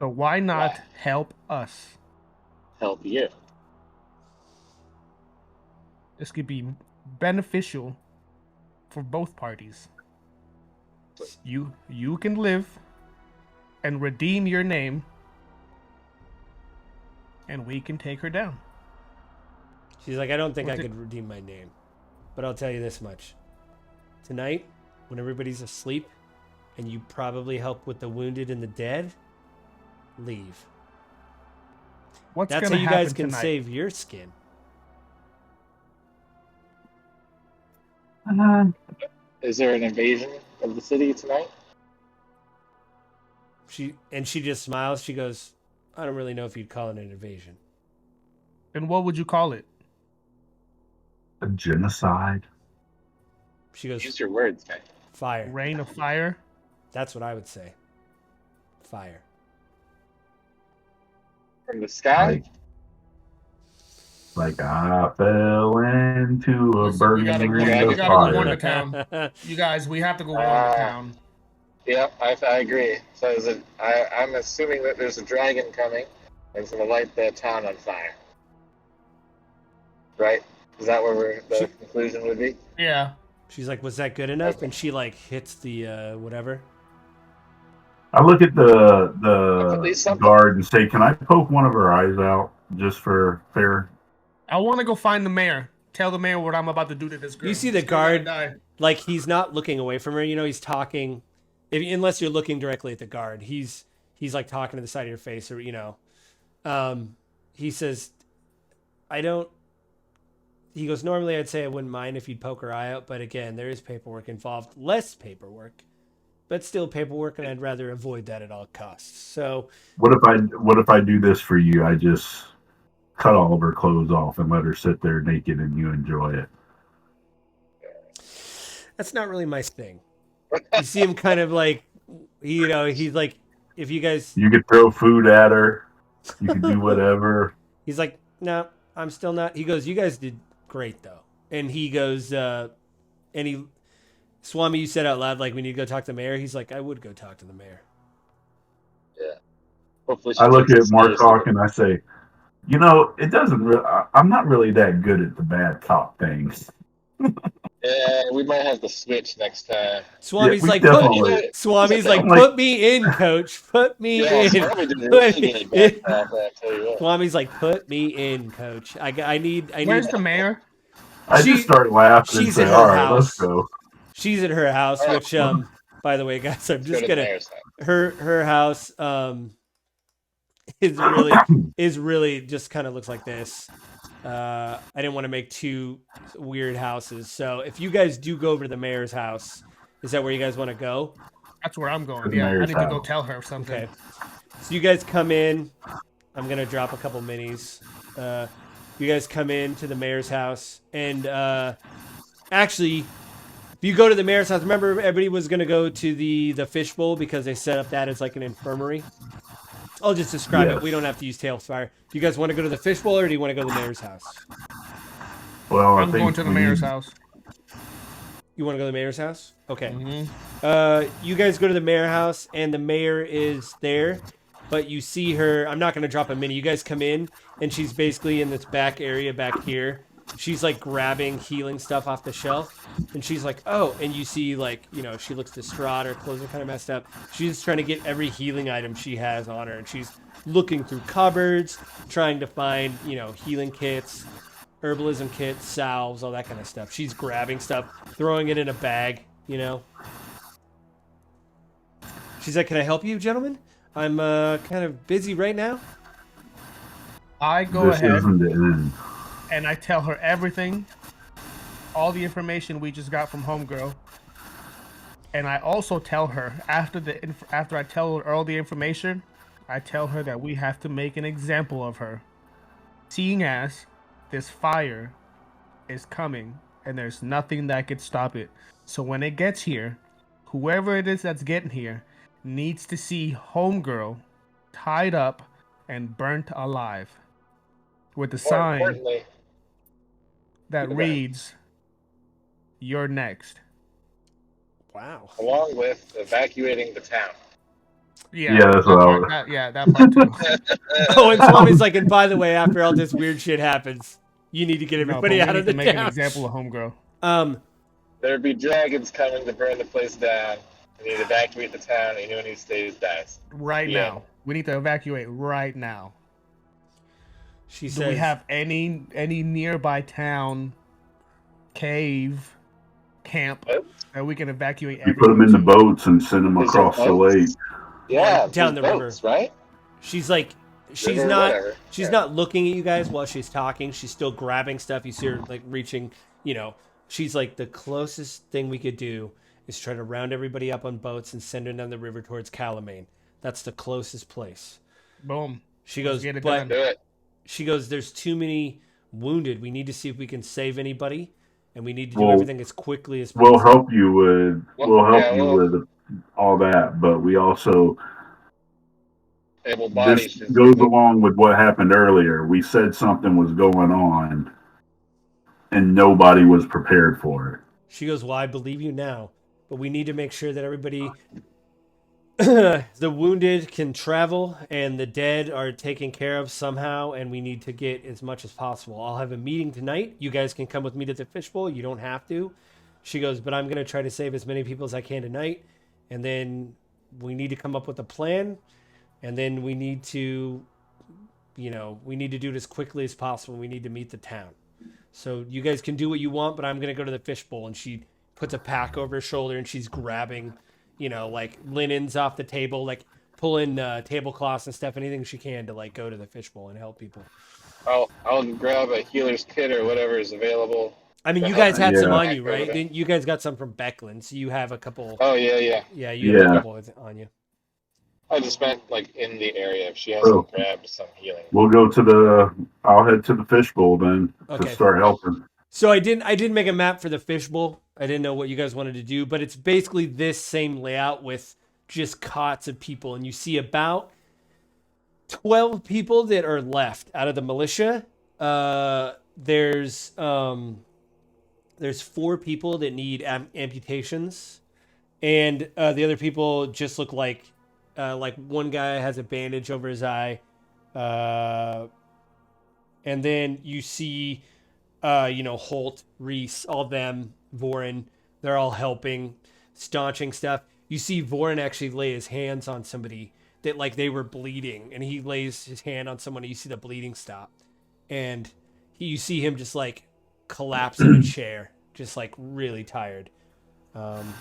So why not Why? help us? Help you. This could be beneficial for both parties. You can live and redeem your name, and we can take her down. She's like, I don't think I could redeem my name, but I'll tell you this much. Tonight, when everybody's asleep, and you probably help with the wounded and the dead, leave. That's how you guys can save your skin. Is there an invasion of the city tonight? She just smiles. She goes, I don't really know if you'd call it an invasion. And what would you call it? A genocide. She goes, Use your words, man. Fire. Rain of fire? That's what I would say. Fire. From the sky? Like I fell into a Listen, burning ring of go on to fire. town. You guys, we have to go on to town. Yeah, I agree. So I'm assuming that there's a dragon coming and it's going to light the town on fire. Right? Is that where the conclusion would be? Yeah. She's like, was that good enough? And she like hits the whatever. I look at the guard and say, can I poke one of her eyes out just for fair? I want to go find the mayor. Tell the mayor what I'm about to do to this girl. You see the guard, like he's not looking away from her. You know, he's talking. Unless you're looking directly at the guard, he's like talking to the side of your face, or you know. He says, I don't. He goes, normally I'd say I wouldn't mind if you'd poke her eye out, but again, there is paperwork involved. Less paperwork, but still paperwork, and I'd rather avoid that at all costs. So what if I do this for you? I just cut all of her clothes off and let her sit there naked and you enjoy it. That's not really my thing. You see him kind of like, you know, he's like, if you guys... You could throw food at her. You could do whatever. He's like, no, I'm still not. He goes, you guys did great, though. And he goes, Swami, you said out loud, like, we need to go talk to the mayor. He's like, I would go talk to the mayor. Yeah. Hopefully I look at Martok and I say, you know, it doesn't I'm not really that good at the bad cop things. Yeah, we might have to switch next time. Swami's Yeah, like, put me in, coach. Put me in. Swami's like, put me in, coach. I need. Where's the mayor? I just start laughing and say, all right, let's go. She's at her house, which, by the way, guys, I'm just gonna. Her house, is really just kind of looks like this. I didn't want to make two weird houses. So if you guys do go over to the mayor's house, is that where you guys want to go? That's where I'm going. Yeah, I need to go tell her something. Okay. So you guys come in. I'm going to drop a couple minis. You guys come in to the mayor's house. And actually, if you go to the mayor's house, remember everybody was going to go to the fishbowl because they set up that as like an infirmary? I'll just describe it. We don't have to use Tailfire. Do you guys want to go to the fishbowl or do you want to go to the mayor's house? Well, I'm going to the mayor's house. You want to go to the mayor's house? Okay. Mm-hmm. You guys go to the mayor's house and the mayor is there, but you see her. I'm not going to drop a mini. You guys come in and she's basically in this back area back here. She's like grabbing healing stuff off the shelf. And she's like, oh, and you see like, you know, she looks distraught. Her clothes are kind of messed up. She's trying to get every healing item she has on her. And she's looking through cupboards, trying to find, you know, healing kits, herbalism kits, salves, all that kind of stuff. She's grabbing stuff, throwing it in a bag, you know. She's like, can I help you, gentlemen? I'm kind of busy right now. I go ahead. Isn't the end. And I tell her everything, all the information we just got from Homegirl. And I also tell her, after I tell her all the information, I tell her that we have to make an example of her. Seeing as this fire is coming and there's nothing that could stop it. So when it gets here, whoever it is that's getting here needs to see Homegirl tied up and burnt alive. With the sign that reads, "You're next." Wow. Along with evacuating the town. Yeah, that's what I was. That part too. Oh, and Swami's like, and by the way, after all this weird shit happens, you need to get everybody out of the town. Make town. an example of Homegirl. There'd be dragons coming to burn the place down. We need to evacuate the town. Anyone who stays dies. Right now. We need to evacuate right now. She Do says, we have any nearby town, cave, camp Boats? that we can evacuate You put them everyone in the to? boats and send them Is there across the lake. boats? Yeah, down there's the river. boats, right? She's like, she's River, not, whatever. she's Yeah. not looking at you guys while she's talking. She's still grabbing stuff. You see her like reaching, she's like, the closest thing we could do is try to round everybody up on boats and send them down the river towards Calamane. That's the closest place. Boom. She Let's goes, get it but done. Do it. she goes, there's too many wounded. We need to see if we can save anybody, and we need to do Well, everything as quickly as We'll possible. help you with all that, but we also Able this bodies just goes along with what happened earlier. We said something was going on, and nobody was prepared for it. She goes, well, I believe you now, but we need to make sure that everybody, the wounded can travel and the dead are taken care of somehow, and we need to get as much as possible. I'll have a meeting tonight. You guys can come with me to the fishbowl. You don't have to. She goes, but I'm going to try to save as many people as I can tonight, and then we need to come up with a plan, and then we need to, we need to do it as quickly as possible. We need to meet the town. So you guys can do what you want, but I'm going to go to the fishbowl. And she puts a pack over her shoulder and she's grabbing, like linens off the table, like pulling tablecloths and stuff, anything she can to like go to the fishbowl and help people. I'll grab a healer's kit or whatever is available. I mean, to you help guys had some Yeah. on you, over right? there. Didn't you guys got some from Becklin, so you have a couple. Oh yeah. Yeah, you have a Yeah. couple on you. I just meant like in the area. If she Oh. hasn't grabbed some healing. We'll go I'll head to the fishbowl then Okay. to start helping. So I didn't make a map for the fishbowl. I didn't know what you guys wanted to do, but it's basically this same layout with just cots of people, and you see about 12 people that are left out of the militia. There's 4 people that need amputations, and the other people just look like one guy has a bandage over his eye, and then you see Holt, Reese, all them, Voren, they're all helping, staunching stuff. You see Voren actually lay his hands on somebody that like they were bleeding, and he lays his hand on someone and you see the bleeding stop. And you see him just like collapse in a chair, just like really tired. And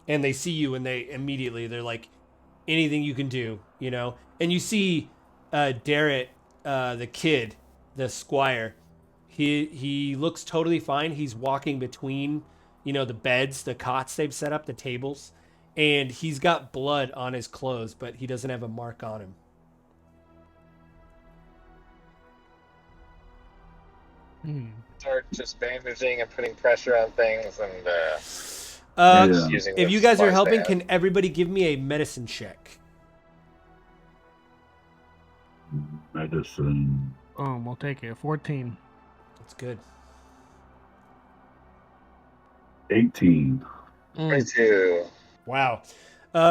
they see you and they're like, anything you can do, And you see Darrett, the kid, the squire, he looks totally fine. He's walking between, the beds, the cots they've set up, the tables, and he's got blood on his clothes, but he doesn't have a mark on him. Start just bandaging and putting pressure on things and Yeah. using. If the you guys are supplies helping, they have. can everybody give me a medicine check? Medicine. We'll take it. 14. That's good. 18. 22. Wow.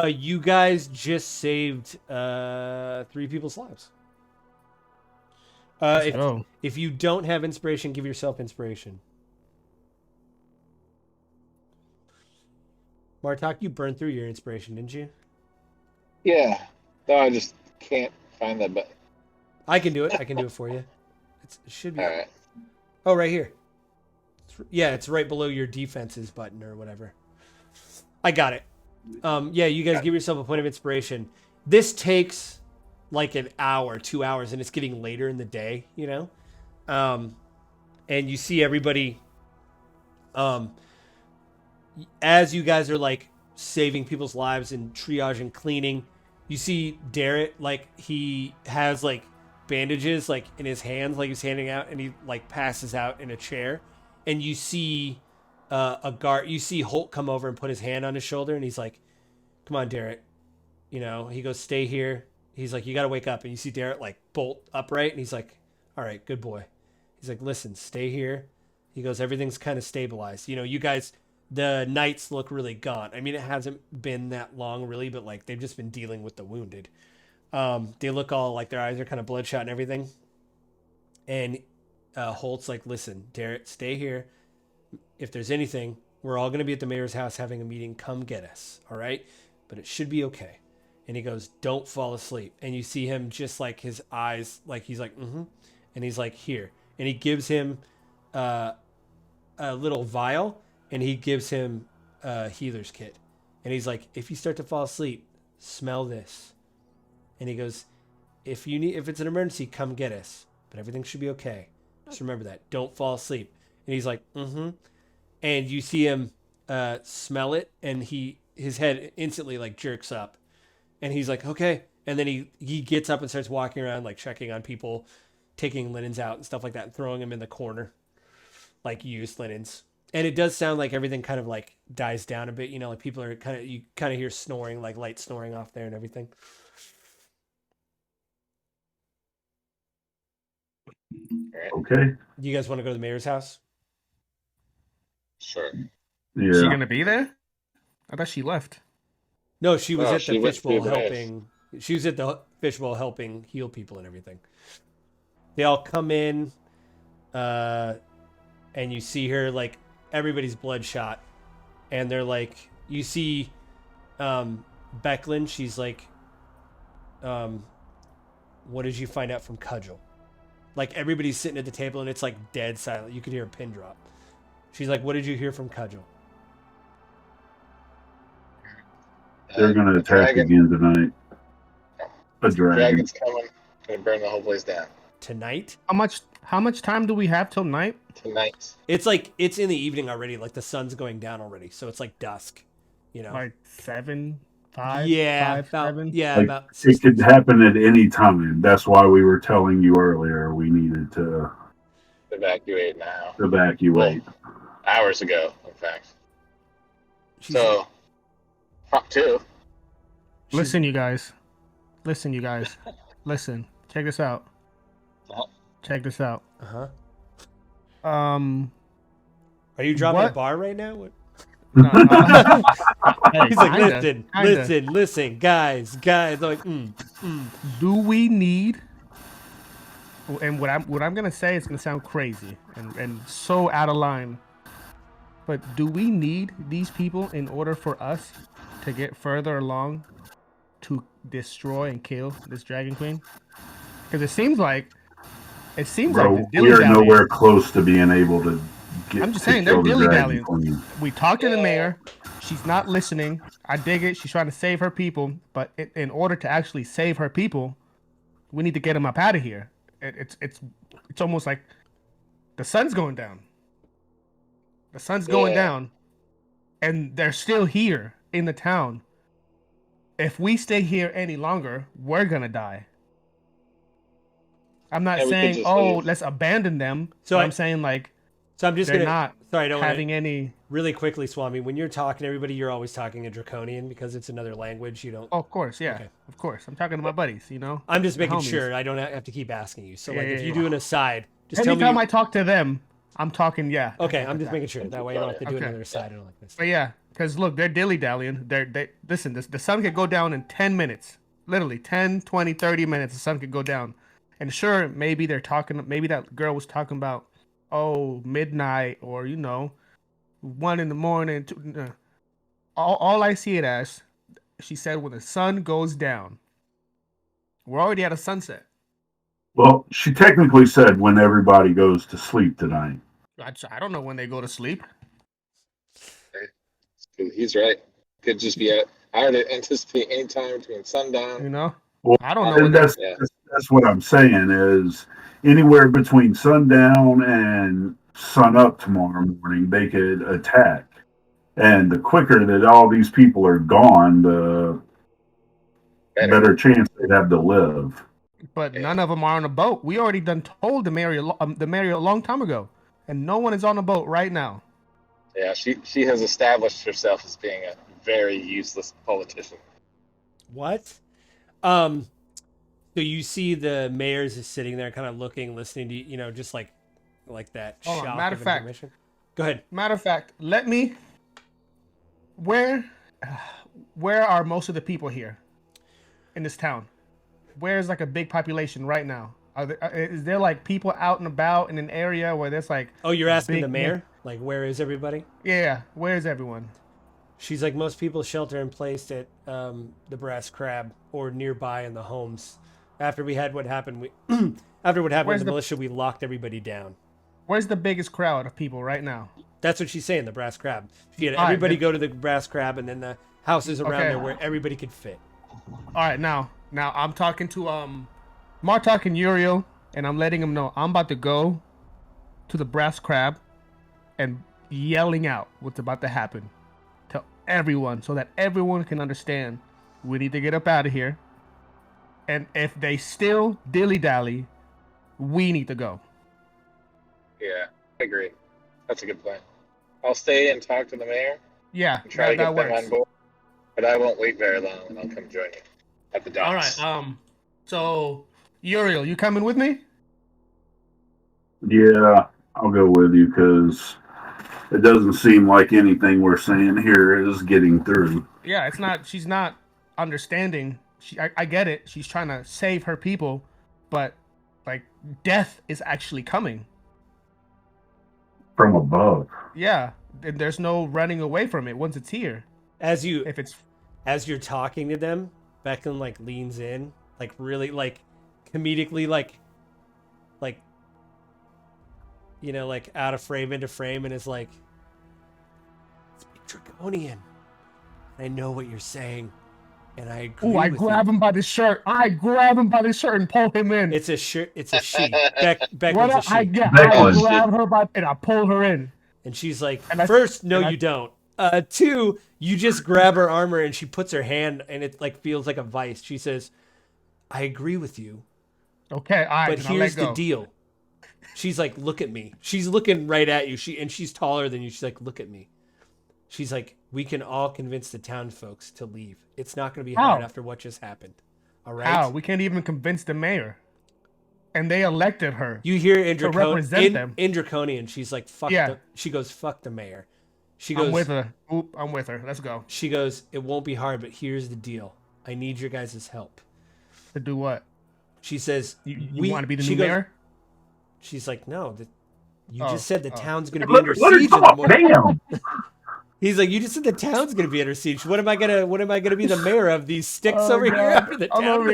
You guys just saved 3 people's lives. Let's go. If you don't have inspiration, give yourself inspiration. Martok, you burned through your inspiration, didn't you? Yeah. No, I just can't find that button. I can do it. I can do it for you. It should be. All right. Oh, right here. It's right below your defenses button or whatever. I got it. You guys give yourself a point of inspiration. This takes like an hour, 2 hours, and it's getting later in the day, and you see everybody, as you guys are like saving people's lives and triage and cleaning, you see Darrett, like he has like bandages like in his hands, like he's handing out, and he like passes out in a chair, and you see a guard, you see Holt come over and put his hand on his shoulder, and he's like, come on, Darrett, he goes, stay here. He's like, you got to wake up. And you see Darrett like bolt upright. And he's like, all right, good boy. He's like, listen, stay here. He goes, everything's kind of stabilized. You guys, the Knights look really gaunt. I mean, it hasn't been that long really, but like they've just been dealing with the wounded. They look all like their eyes are kind of bloodshot and everything. And Holt's like, listen, Darrett, stay here. If there's anything, we're all going to be at the mayor's house having a meeting. Come get us. All right. But it should be okay. and he goes, "Don't fall asleep." And you see him just like his eyes, like he's like, "Mm-hmm," and he's like, "Here," and he gives him a little vial, and he gives him a healer's kit, and he's like, "If you start to fall asleep, smell this," and he goes, if it's an emergency, come get us, but everything should be okay. Just remember that. Don't fall asleep." And he's like, "Mm-hmm," and you see him smell it, and his head instantly like jerks up, and he's like, "Okay," and then he gets up and starts walking around like checking on people, taking linens out and stuff like that, and throwing them in the corner, like used linens. And it does sound like everything kind of like dies down a bit, like people are you kind of hear snoring, like light snoring off there and everything. Okay. You guys want to go to the mayor's house? Sure. Yeah. Is she gonna be there? I thought she left. No, she was No, at she the went fishbowl through the maze. helping. She was at the fishbowl helping heal people and everything. They all come in, and you see her, like, everybody's bloodshot, and they're like, you see Becklin, she's like, what did you find out from Cudgel? Like, everybody's sitting at the table and it's like dead silent. You could hear a pin drop. She's like, what did you hear from Cudgel? They're going to attack again tonight. A dragon. Dragon's coming. Gonna burn the whole place down. Tonight? How much time do we have till night? Tonight. It's like, it's in the evening already. Like, the sun's going down already. So it's like dusk, Like 7, 5, yeah, 5, about, 7? yeah, Like, about it 6. could happen at any time. That's why we were telling you earlier we needed to Evacuate now. evacuate. Hours ago, in fact. She's- So, fuck two. Listen, you guys. Listen. Check this out. Uh-huh. Check this out. Uh-huh. Are you dropping what? a bar right now? What? No, hey, He's like, kinda. listen, guys. I'm like, Do we need? And what I'm gonna say is gonna sound crazy and so out of line. But do we need these people in order for us to get further along to destroy and kill this Dragon Queen? Because it seems like Bro, the we are dilly-dallying. nowhere close to being able to get. I'm just to saying, they're kill the Dragon dilly-dallying. Queen. We talked to the mayor. She's not listening. I dig it. She's trying to save her people. But in order to actually save her people, we need to get them up out of here. It's almost like the sun's going down. The sun's going down. And they're still here in the town. If we stay here any longer, we're going to die. I'm not saying, let's abandon them. So I'm saying, like, so I'm just they're gonna. not Sorry, I don't having wanna, any. really quickly, Swami. When you're talking to everybody, you're always talking in Draconian because it's another language. You don't. Oh, of course, yeah, Okay. of course. I'm talking to my buddies, I'm just making homies. sure I don't have to keep asking you. So, like, if you Yeah. do an aside, just tell me. Anytime I talk to them, I'm talking, yeah. Okay, I'm just making sure. That way, I don't have to do Okay. another aside or like this. But yeah, because look, they're dilly-dallying. Listen, the sun could go down in 10 minutes. Literally, 10, 20, 30 minutes, the sun could go down. And sure, maybe they're talking, maybe that girl was talking about, midnight or, 1 in the morning. All I see it as, she said, when the sun goes down. We're already at a sunset. Well, she technically said when everybody goes to sleep tonight. I don't know when they go to sleep. He's right. Could just be I would anticipate any time between sundown. Well, I don't know. and When that's what I'm saying is anywhere between sundown and sun up tomorrow morning, they could attack. And the quicker that all these people are gone, the better chance they'd have to live. But none of them are on a boat. We already done told the mayor a long time ago, and no one is on a boat right now. Yeah, she has established herself as being a very useless politician. What? So you see the mayor's is sitting there, kind of looking, listening to just like that. Hold on, shock matter of of fact. information. Go ahead. Matter of fact, where are most of the people here in this town? Where's like a big population right now? Is there like people out and about in an area where there's like? Oh, you're asking big the mayor? Like, where is everybody? Yeah, where's everyone? She's like, most people shelter in place at the Brass Crab or nearby in the homes. After we had what happened, after what happened Where's with the the- militia, we locked everybody down. Where's the biggest crowd of people right now? That's what she's saying, the Brass Crab. She had All right, everybody then- go to the Brass Crab, and then the houses around Okay. there where everybody could fit. All right, now I'm talking to Martok and Uriel, and I'm letting them know I'm about to go to the Brass Crab and yelling out what's about to happen to everyone so that everyone can understand we need to get up out of here. And if they still dilly-dally, we need to go. Yeah, I agree. That's a good plan. I'll stay and talk to the mayor Yeah, and try to that get them works. on board. But I won't wait very long, and I'll come join you at the docks. All right, so Uriel, you coming with me? Yeah, I'll go with you because it doesn't seem like anything we're saying here is getting through. Yeah, it's not. She's not understanding. I get it. She's trying to save her people, but like death is actually coming. From above. Yeah, and there's no running away from it once it's here. As you're talking to them, Becklin like leans in, like really like comedically, like you know, like out of frame into frame, and is like, "It's draconian. I know what you're saying, and I agree." Ooh, I with grab you. him by the shirt. I grab him by the shirt and pull him in. It's a shirt. It's a she. Becklin's What a she. I Becklin. grab her by and I pull her in. And she's like, And I- first, no, and I- you don't. Two, you just grab her armor and she puts her hand and it like feels like a vice. She says, I agree with you, Okay, all right. but then I'll let here's the go. deal. She's like, look at me. She's looking right at you. She's taller than you. She's like, look at me. She's like, we can all convince the town folks to leave. It's not going to be hard How? after what just happened. All right. How? We can't even convince the mayor, and they elected her. You hear in, To represent them. in Draconian, she's like, fuck Yeah. she goes, fuck the mayor. She goes, I'm with her. Oop, I'm with her. Let's go. She goes, it won't be hard, but here's the deal. I need your guys' help. To do what? She says, You want to be the she new goes- mayor? She's like, no, you Oh, just said the oh. town's going to be Let, under let her siege in the talk, morning. damn. He's like, you just said the town's going to be under siege. What am I gonna be the mayor of? These sticks over here after the I'm town? over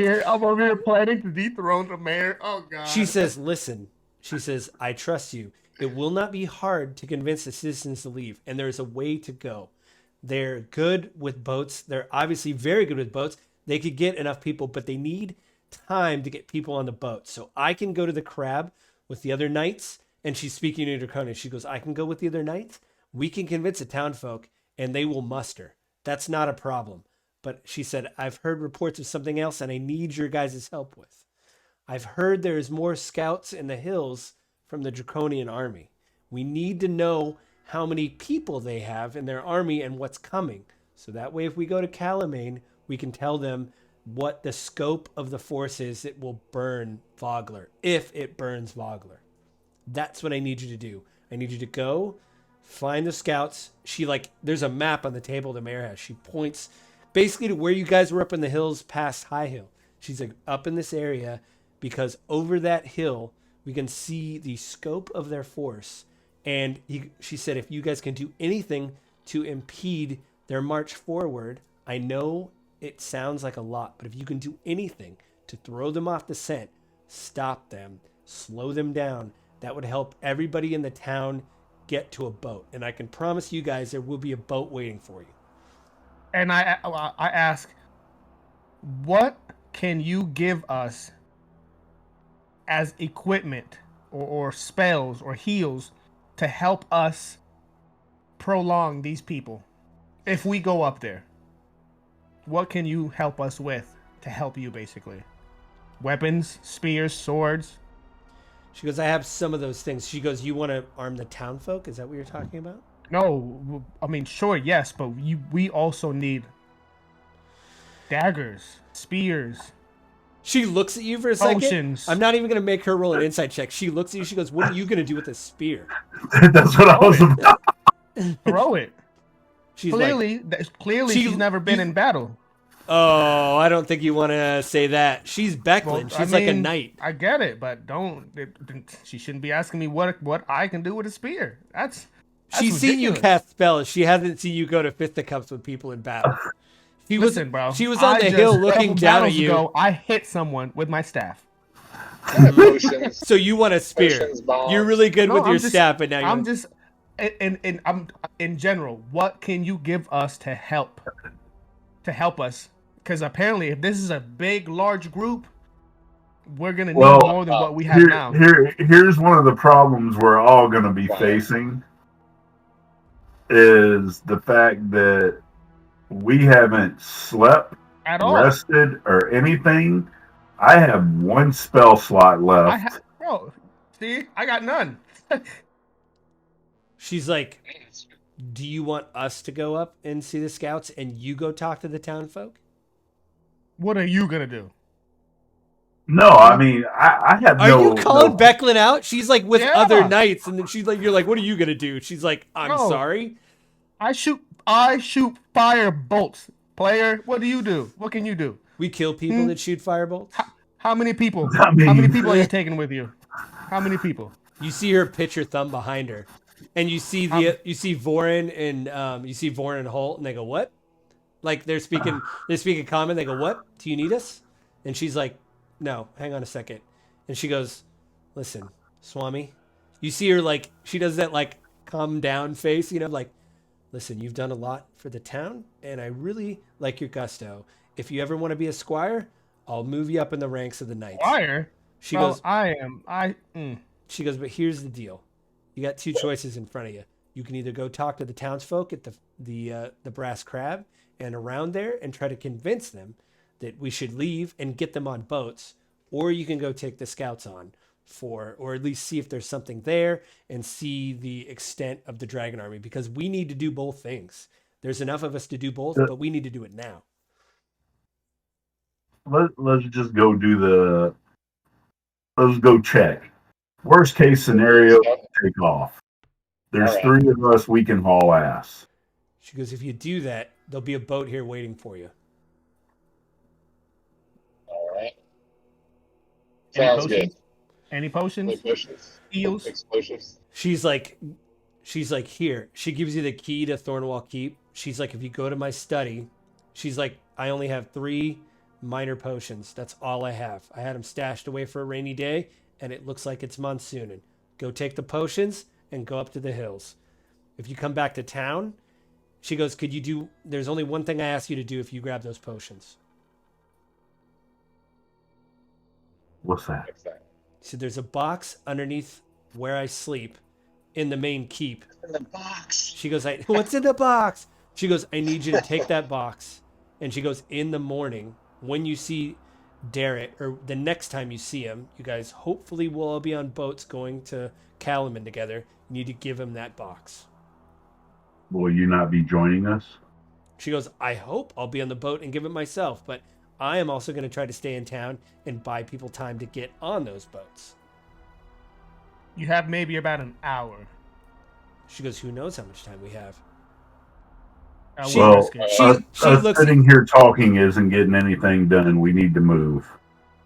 here planning to dethrone the mayor. Oh god. She says, listen. She says, I trust you. It will not be hard to convince the citizens to leave, and there's a way to go. They're good with boats. They're obviously very good with boats. They could get enough people, but they need time to get people on the boat. So I can go to the crab with the other knights, and she's speaking to Draconian. She goes, I can go with the other knights. We can convince the town folk, and they will muster. That's not a problem. But she said, I've heard reports of something else, and I need your guys' help with. I've heard there's more scouts in the hills from the Draconian army. We need to know how many people they have in their army and what's coming. So that way, if we go to Calamane, we can tell them what the scope of the force is that will burn Vogler, if it burns Vogler. That's what I need you to do. I need you to go find the scouts. There's a map on the table the mayor has. She points basically to where you guys were up in the hills past High Hill. She's like, up in this area, because over that hill, we can see the scope of their force. And she said, if you guys can do anything to impede their march forward, I know it sounds like a lot, but if you can do anything to throw them off the scent, stop them, slow them down, that would help everybody in the town get to a boat. And I can promise you guys there will be a boat waiting for you. And I ask, what can you give us as equipment or spells or heals to help us prolong these people? If we go up there, what can you help us with to help you, basically? Weapons, spears, swords? She goes, I have some of those things. She goes, you want to arm the town folk? Is that what you're talking about? No, I mean, sure, yes, but we also need daggers, spears. She looks at you for a second. Potions. I'm not even going to make her roll an insight check. She looks at you. She goes, what are you going to do with this spear? That's what I was about. Throw it. She's like, Clearly, She- she's never been you- in battle. oh, I don't think you want to say that. She's Becklin. Well, She's I like a mean, knight. I get it, but she shouldn't be asking me what I can do with a spear. She's seen you ridiculous. cast spells. She hasn't seen you go to fisticuffs with people in battle. Listen, bro. She was on the hill looking couple down at battles you. ago, I hit someone with my staff. Potions. So you want a spear. Potions, bombs. You're really good No, with your I'm just- staff, but now I'm just, and I'm in general. What can you give us to help us? Because apparently, if this is a big, large group, we're gonna need Well, more than what we have now. Here's one of the problems we're all going to be Wow. facing is the fact that we haven't slept, At all. rested, or anything. I have one spell slot left. Bro, see, I got none. she's like, do you want us to go up and see the scouts and you go talk to the town folk? What are you gonna do? No, I mean, I have Are no... you calling no- Becklin out? She's like with Yeah. other knights, and then she's like, you're like, what are you gonna do? She's like, I'm Bro. sorry. I shoot fire bolts. Player, what do you do? What can you do? We kill people that shoot firebolts. How many people? I mean- How many people are you taking with you? How many people? You see her pitch her thumb behind her, and you see Vorin and you see Vorin and Holt, and they go, "What?" Like they're speaking common. They go, "What? Do you need us?" And she's like, "No, hang on a second." And she goes, "Listen, Swami." You see her like she does that like calm down face, like, "Listen, you've done a lot for the town, and I really like your gusto. If you ever want to be a squire, I'll move you up in the ranks of the knights." Fire? She Bro, goes, She goes, but here's the deal. You got two choices in front of you. You can either go talk to the townsfolk at the Brass Crab and around there and try to convince them that we should leave and get them on boats, or you can go take the scouts on or at least see if there's something there and see the extent of the dragon army, because we need to do both things. There's enough of us to do both, but we need to do it now. Let's just go let's go check. Worst case scenario, take off. There's All right. 3 of us, we can haul ass. She goes, if you do that, there'll be a boat here waiting for you. All right. Any Sounds potions? good. Any potions? Like potions. Eels? Explosives. She's like, here. She gives you the key to Thornwall Keep. She's like, if you go to my study, she's like, I only have 3 minor potions. That's all I have. I had them stashed away for a rainy day, and it looks like it's monsooning. Go take the potions and go up to the hills. If you come back to town, she goes, there's only one thing I ask you to do if you grab those potions. What's that? What's that? So there's a box underneath where I sleep in the main keep. In the box. She goes, what's in the box? She goes, I need you to take that box. And she goes, in the morning, when you see Darrett, or the next time you see him, you guys hopefully will all be on boats going to Calaman together. You need to give him that box. Will you not be joining us? She goes, I hope I'll be on the boat and give it myself, but I am also going to try to stay in town and buy people time to get on those boats. You have maybe about an hour. She goes, who knows how much time we have? I Well, will risk it. she us looks sitting here talking isn't getting anything done. We need to move.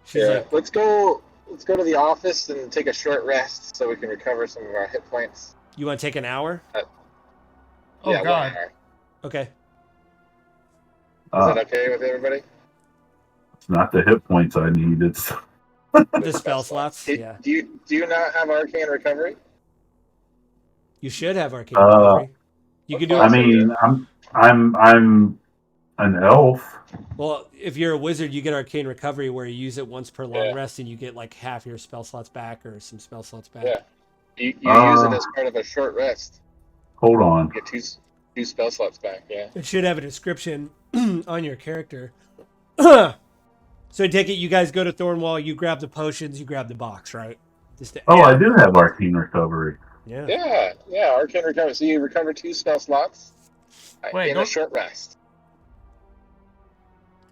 She's Yeah. like, Let's go to the office and take a short rest so we can recover some of our hit points. you want to take an hour? Oh, yeah, God. 1 hour. Okay. Is Uh, that okay with everybody? It's not the hit points I need. It's The spell slots? Do, Yeah. do you not have arcane recovery? You should have arcane recovery. You can do I it. mean, I'm an elf. Well, if you're a wizard, you get arcane recovery where you use it once per long Yeah. rest and you get like half your spell slots back or some spell slots back. Yeah. You use it as part of a short rest. Hold on. You get two spell slots back, yeah. It should have a description on your character. So I take it you guys go to Thornwall, you grab the potions, you grab the box, right? Oh, I do have arcane recovery. Yeah. Yeah, arcane recovery. So you recover 2 spell slots Wait, in a short rest.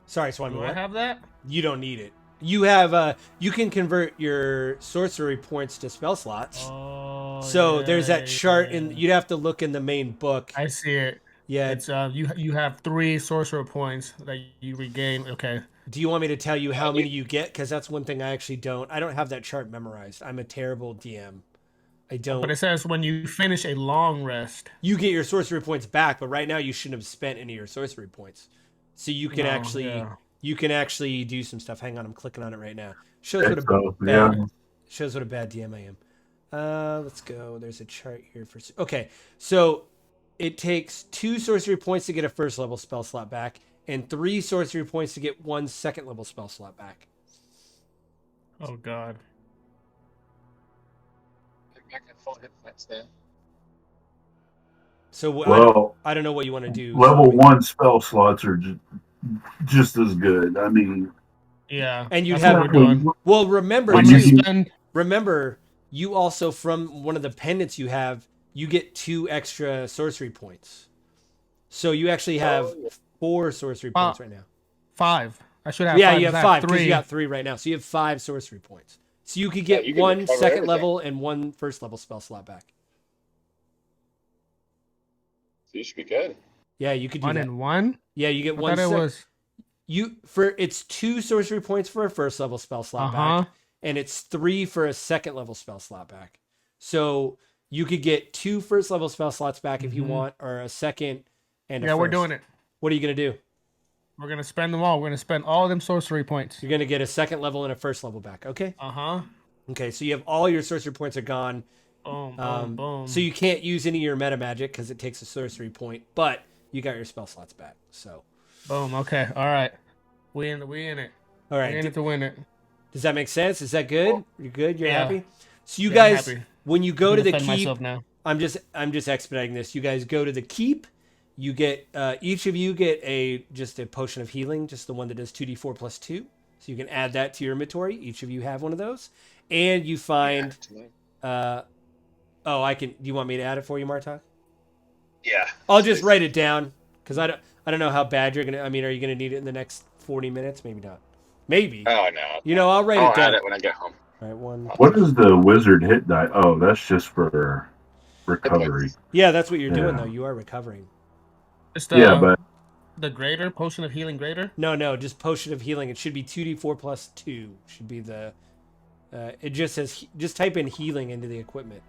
Sorry, Swami. Do I What? have that? You don't need it. You have you can convert your sorcery points to spell slots. Oh, So yeah, there's that chart yeah. you'd have to look in the main book. I see it. Yeah. It's you have 3 sorcerer points that you regain. Okay. Do you want me to tell you how many you get? Because that's one thing I actually don't. I don't have that chart memorized. I'm a terrible DM. I don't. But it says when you finish a long rest. You get your sorcery points back, but right now you shouldn't have spent any of your sorcery points. So you can actually do some stuff. Hang on, I'm clicking on it right now. Shows what a bad DM I am. Let's go. There's a chart here for. Okay, so it takes 2 sorcery points to get a first level spell slot back, and 3 sorcery points to get 1 second level spell slot back. Oh God. Back at full hit points then. So I don't know what you want to do. Level 1 spell slots are just as good. I mean, yeah. And you that's have what we're doing. well. Remember, remember, you also from one of the pendants you have, you get 2 extra sorcery points. So you actually have 4 sorcery points right now. 5. I should have. Yeah, 5. you have 5 because you got 3 right now. So you have 5 sorcery points. So you could get 1 second level and 1 first level spell slot back. So you should be good. Yeah, you could do 1 that. and 1. Yeah, you get 1. I thought it was. It's 2 sorcery points for a first level spell slot back, and it's 3 for a second level spell slot back. So you could get 2 first level spell slots back if you want, or a second and a first. We're doing it. What are you gonna do? We're gonna spend them all. We're gonna spend all of them sorcery points. You're gonna get a second level and a first level back. Okay. Okay, so you have all your sorcery points are gone. Boom, boom. So you can't use any of your meta magic because it takes a sorcery point, but you got your spell slots back. So. Boom. Okay. All right. We in it. All right. We in it to win it. Does that make sense? Is that good? You're good. You're happy. So you guys, when you go to the keep, I'm just expediting this. You guys go to the keep. You get each of you get just a potion of healing, just the one that does 2d4 plus 2. So you can add that to your inventory. Each of you have one of those, and you find. I can. Do you want me to add it for you, Martok? Yeah. I'll just write it down because I don't know how bad you're gonna. I mean, are you gonna need it in the next 40 minutes? Maybe not. Maybe. Oh no. I'll write it down. Add it when I get home. All right, 1. What is the wizard hit die? Oh, that's just for recovery. Yeah, that's what you're doing though. You are recovering. It's but the greater potion of healing greater. No, just potion of healing. It should be 2d4 plus 2. Should be the. It just says just type in healing into the equipment.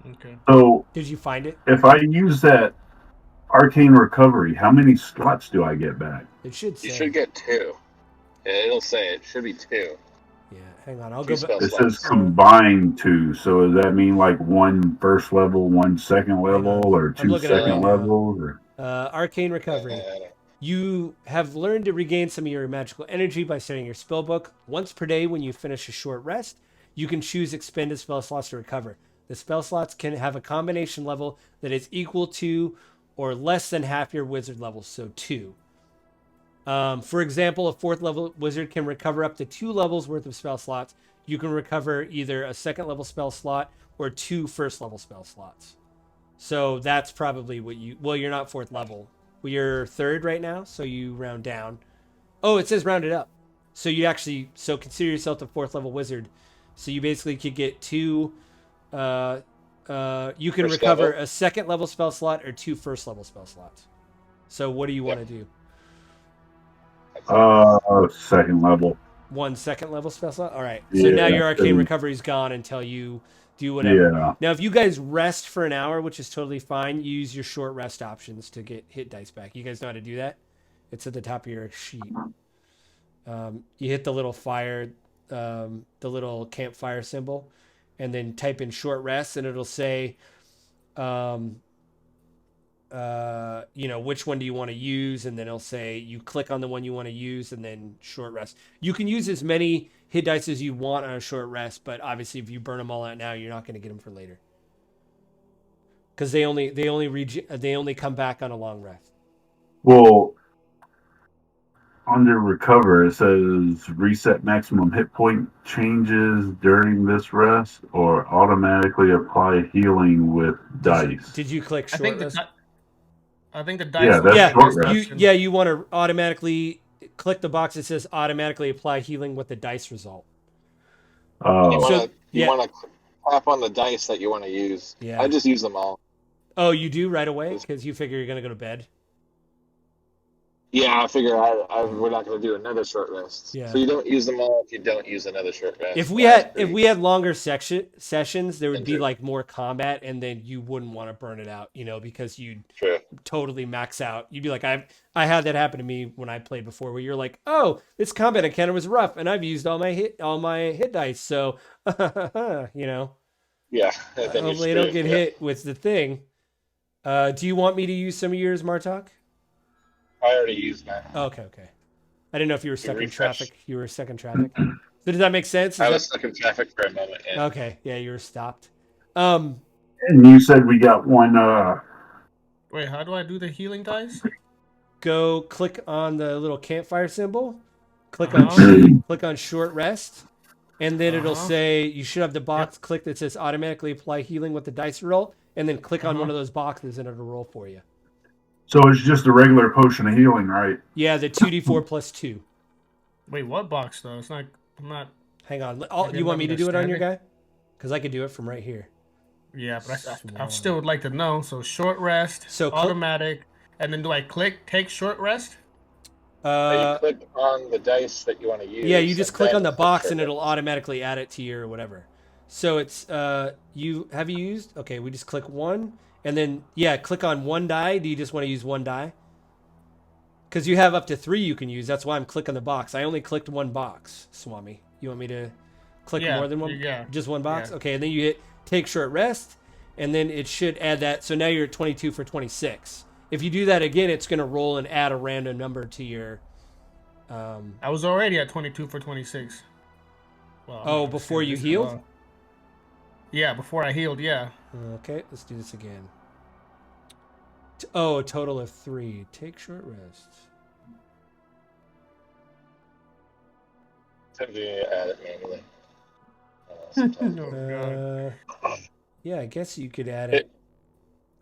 Okay. So did you find it? If I use that arcane recovery, how many slots do I get back? It should say. You should get 2. It'll say it should be 2. Yeah, hang on. I'll go back. It says combined 2. So does that mean like 1 first level, 1 second level, or 2 second levels? Or? Arcane recovery. You have learned to regain some of your magical energy by studying your spell book. Once per day when you finish a short rest, you can choose expended spell slots to recover. The spell slots can have a combination level that is equal to or less than half your wizard level, so 2. For example, a 4th level wizard can recover up to 2 levels worth of spell slots. You can recover either a 2nd level spell slot or 2 first level spell slots. So that's probably what you're not 4th level. Well, you're 3rd right now, so you round down. Oh, it says round it up. So so consider yourself the 4th level wizard. So you basically could get 2, you can recover a 2nd level spell slot or 2 first level spell slots. So what do you want to do? 2nd level. 1 second level spell slot? All right. So now your arcane recovery's gone until you do whatever. Yeah. Now, if you guys rest for an hour, which is totally fine, use your short rest options to get hit dice back. You guys know how to do that? It's at the top of your sheet. You hit the little fire, the little campfire symbol, and then type in short rest, and it'll say, which one do you want to use? And then it'll say you click on the one you want to use and then short rest. You can use as many hit dice as you want on a short rest, but obviously if you burn them all out now, you're not going to get them for later. Because they only come back on a long rest. Well, under recover, it says reset maximum hit point changes during this rest or automatically apply healing with dice. Did you click short rest? I think the dice. Yeah, that's short rest. You want to automatically click the box that says automatically apply healing with the dice result. You want to tap on the dice that you want to use. Yeah. I just use them all. Oh, you do right away because you figure you're going to go to bed? Yeah, I figure we're not going to do another short rest. Yeah. So you don't use them all if you don't use another short rest. If we That's had pretty longer sessions, there would be injured. like more combat, and then you wouldn't want to burn it out, because you'd True. totally max out. You'd be like, I had that happen to me when I played before, where you're like, oh, this combat encounter was rough, and I've used all my hit dice, so Yeah, and then you're hopefully I don't screwed. get Yeah. hit with the thing. Do you want me to use some of yours, Martok? I already used mine. Okay. I didn't know if you were stuck in refresh. traffic. You were stuck in traffic. So does that make sense? I was stuck in traffic for a moment. Yeah. Okay. Yeah, you were stopped. And you said we got one. Wait, how do I do the healing dice? Go click on the little campfire symbol. Click on short rest, and then it'll say you should have the box click that says automatically apply healing with the dice roll, and then click on one of those boxes and it'll roll for you. So it's just a regular potion of healing, right? Yeah, the 2d4 plus 2. Wait, what box though? It's not. I'm not. Hang on. didn't You want me to do it on your understand guy? Because I could do it from right here. Yeah, but I still would like to know. So short rest, So automatic, and then do I click take short rest? You click on the dice that you want to use. Yeah, you just and click then on the box short and rest. it'll automatically add it to your whatever. So it's you used? Okay, we just click one and then click on one die. Do you just want to use one die? Because you have up to 3 you can use. That's why I'm clicking the box. I only clicked one box, Swami. You want me to click more than one? Yeah. Just one box? Yeah. Okay, and then you hit take short rest, and then it should add that. So now you're at 22 for 26. If you do that again, it's going to roll and add a random number to your... I was already at 22 for 26. Well, before you healed? Yeah, before I healed, yeah. Okay, let's do this again. A total of 3. Take short rest. Sometimes you add it manually. Yeah, I guess you could add it.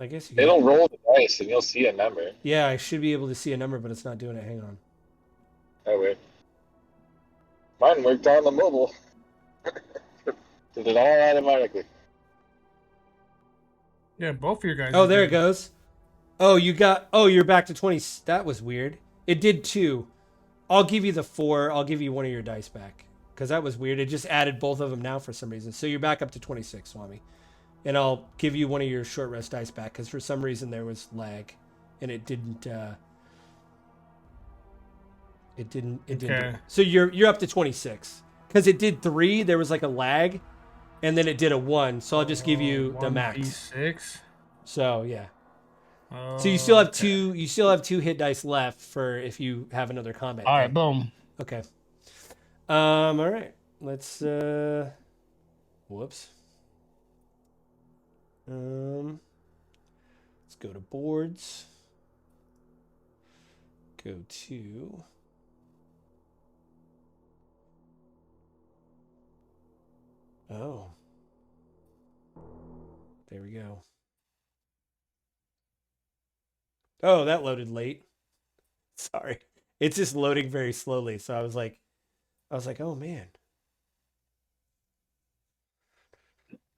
I guess you could. It'll roll the dice and you'll see a number. Yeah, I should be able to see a number, but it's not doing it. Hang on. Oh, weird. Mine worked on the mobile. Did it all automatically. Yeah, both of your guys. Oh, there it goes. Oh, you're back to 20. That was weird. It did 2. I'll give you the 4. I'll give you one of your dice back. Because that was weird. It just added both of them now for some reason. So you're back up to 26, Swami. And I'll give you one of your short rest dice back. Because for some reason there was lag. And it didn't... It didn't... Okay. So you're up to 26. Because it did 3. There was like a lag. And then it did a 1. So I'll just give you the max. 1d6. So, yeah. So you still have 2. You still have 2 hit dice left for if you have another combat. All right, boom. Okay. All right. Let's. Whoops. Let's go to boards. Go to. Oh. There we go. Oh, that loaded late. Sorry. It's just loading very slowly. So I was like, oh man.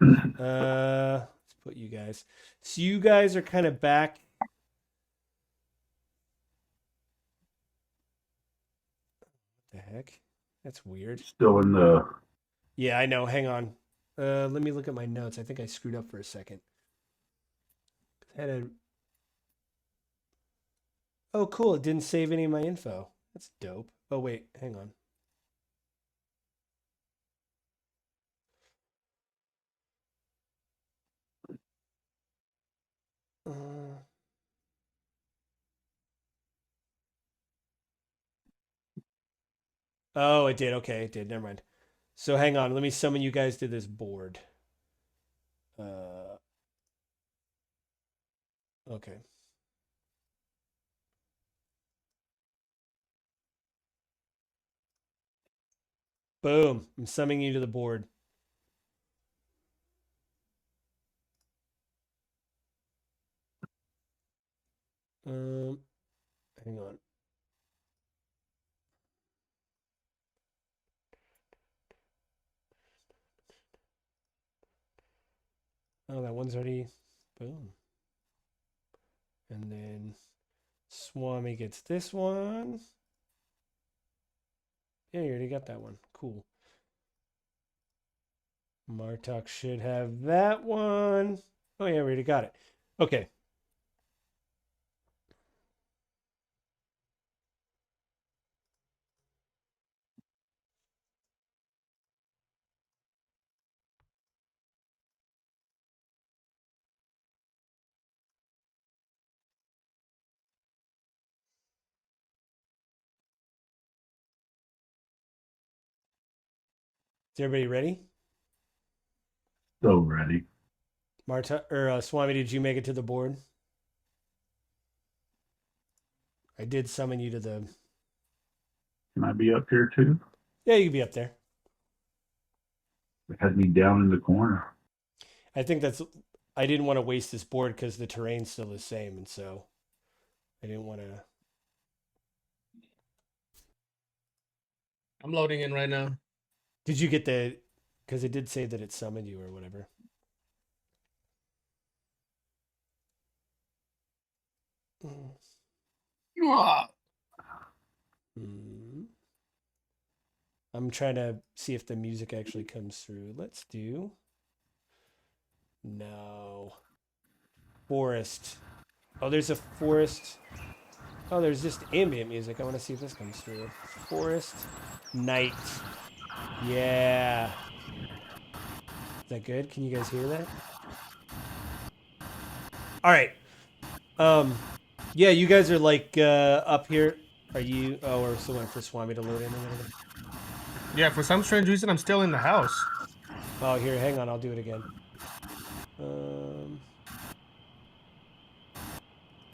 Let's put you guys. So you guys are kind of back. What the heck? That's weird. Still in the. Yeah, I know. Hang on. Let me look at my notes. I think I screwed up for a second. Oh, cool. It didn't save any of my info. That's dope. Oh, wait. Hang on. Oh, it did. Okay, it did. Never mind. So hang on. Let me summon you guys to this board. Okay. Boom. I'm summoning you to the board. Hang on. Oh, that one's already. Boom. And then Swami gets this one. Yeah, you already got that one. Cool. Martok should have that one. Oh, yeah, we already got it. Okay. Is everybody ready? So ready. Marta or Swami, did you make it to the board? I did summon you to the. Can I be up here too? Yeah, you can be up there. It had me down in the corner. I think that's. I didn't want to waste this board because the terrain's still the same, and so I didn't want to. I'm loading in right now. Did you get the? Because it did say that it summoned you or whatever. Hmm. I'm trying to see if the music actually comes through. Let's do. No. Forest. Oh, there's a forest. Oh, there's just ambient music. I want to see if this comes through. Forest. Night. Yeah. Is that good? Can you guys hear that? All right. Yeah, you guys are like up here. Are you? Oh, we're still waiting for Swami to load in or whatever. Yeah, for some strange reason, I'm still in the house. Oh, here, hang on. I'll do it again.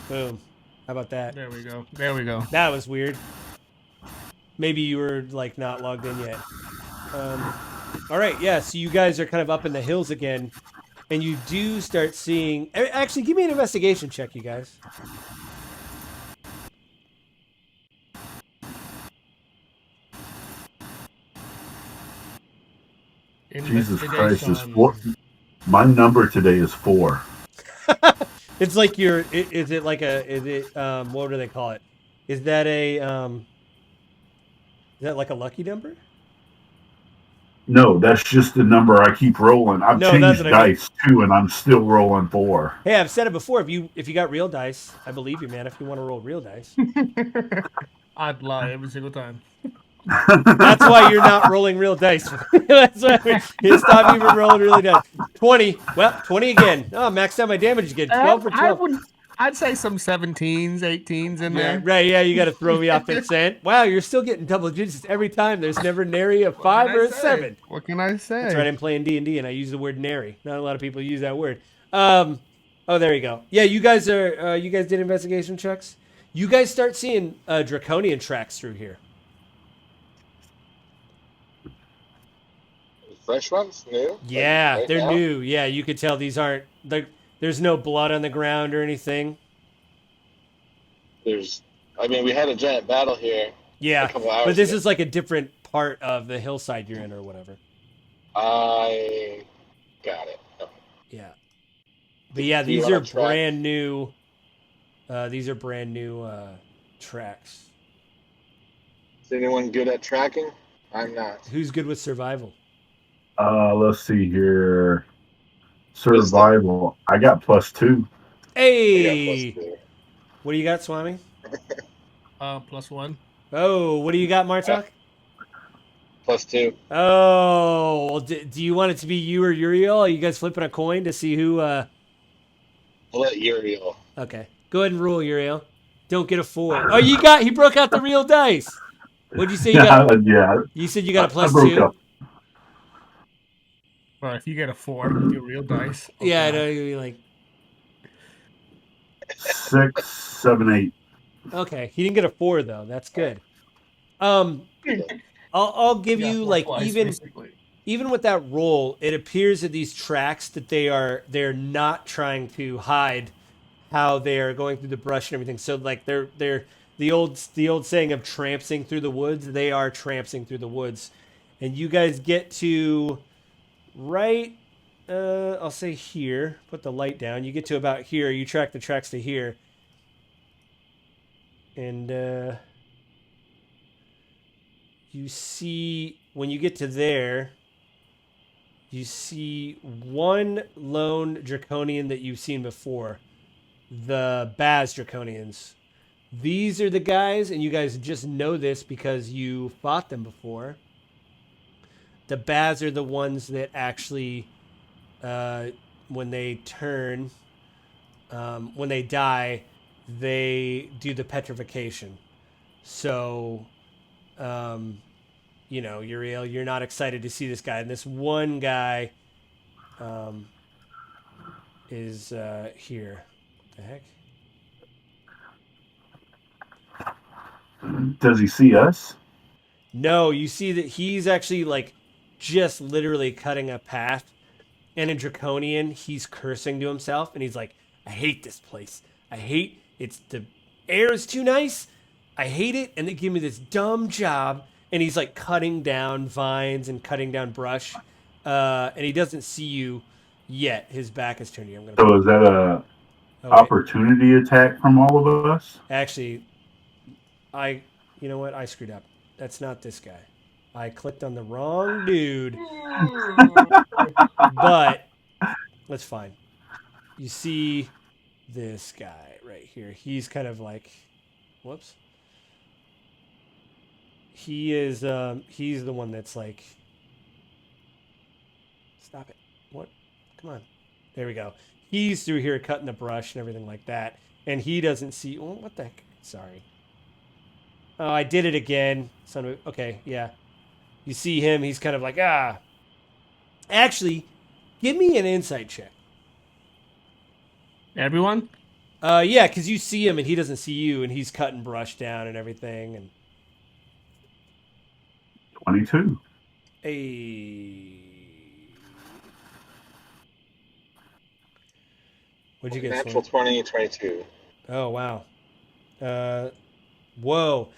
Boom. How about that? There we go. There we go. That was weird. Maybe you were like not logged in yet. All right, yeah. So you guys are kind of up in the hills again, and you do start seeing. Actually, give me an investigation check, you guys. Jesus Christ, is four. My number today is 4. It's like your. Is it like a? Is it what do they call it? Is that a Is that like a lucky number? No, that's just the number I keep rolling. I've No, that's changed what I mean. dice too, and I'm still rolling 4. Hey, I've said it before. If you got real dice, I believe you, man. If you want to roll real dice, I'd lie every single time. that's why you're not rolling real dice. That's why you stop you from rolling real dice. 20. Well, 20 again. Oh, maxed out my damage again. 12 for 12. I'd say some 17s, 18s in Yeah, there. right. Yeah, you got to throw me off that scent. Wow, you're still getting double digits every time. There's never nary a 5 or a 7. What can I say? That's right. I'm playing D&D and I use the word nary. Not a lot of people use that word. Oh, there you go. Yeah, you guys are. You guys did investigation checks. You guys start seeing draconian tracks through here. Fresh ones, new. Yeah, Like right they're now? new. Yeah, you could tell these aren't. There's no blood on the ground or anything. I mean, we had a giant battle here. Yeah, A couple hours but this ago. is like a different part of the hillside you're in or whatever. I got it. Okay. Yeah, but yeah, Do you these wanna are track? brand new. These are brand new tracks. Is anyone good at tracking? I'm not. Who's good with survival? Let's see here. Survival. I got +2. Hey, I got +2. what do you got, Swami? +1. Oh, what do you got, Martok? +2. Oh, well, do you want it to be you or Uriel? Are you guys flipping a coin to see who? I'll let Uriel. Okay, go ahead and rule, Uriel. Don't get a 4. Oh, he broke out the real dice. What'd you say? You got? Yeah. You said you got a I broke +2. up. Well, if you get a 4 with your real dice. Yeah, I okay. know. You'd be like, 6, 7, 8. okay, he didn't get a 4 though. That's good. I'll give Yeah, you 4 like twice, even basically. even with that roll, it appears that these tracks that they're not trying to hide how they are going through the brush and everything. So like they're the old saying of trampsing through the woods. They are trampsing through the woods, and you guys get to right. I'll say here. Put the light down. You get to about here. You track the tracks to here. And you see, when you get to there, you see one lone draconian that you've seen before. The Baz Draconians. These are the guys, and you guys just know this because you fought them before. The Baz are the ones that actually, when they turn, when they die, they do the petrification. So, you know, Uriel, you're not excited to see this guy. And this one guy is here. What the heck? Does he see us? No, you see that he's actually like just literally cutting a path. And in Draconian, he's cursing to himself and he's like, I hate this place. I hate it's the air is too nice. I hate it. And they give me this dumb job. And he's like cutting down vines and cutting down brush. And he doesn't see you yet. His back is turned to you. I'm gonna So is that a opportunity attack from all of us? Actually, you know what? I screwed up. That's not this guy. I clicked on the wrong dude. But that's fine. You see this guy right here. He's kind of like, whoops. He is, he's the one that's like, stop it. What? Come on. There we go. He's through here cutting the brush and everything like that. And he doesn't see, oh, what the heck? Sorry. Oh, I did it again. Son of, okay, yeah. You see him, he's kind of like, ah. Actually, give me an insight check. Everyone? Yeah, because you see him and he doesn't see you, and he's cutting brush down and everything. And 22. What'd you get? Natural Swan? 20, 22. Oh wow. Whoa.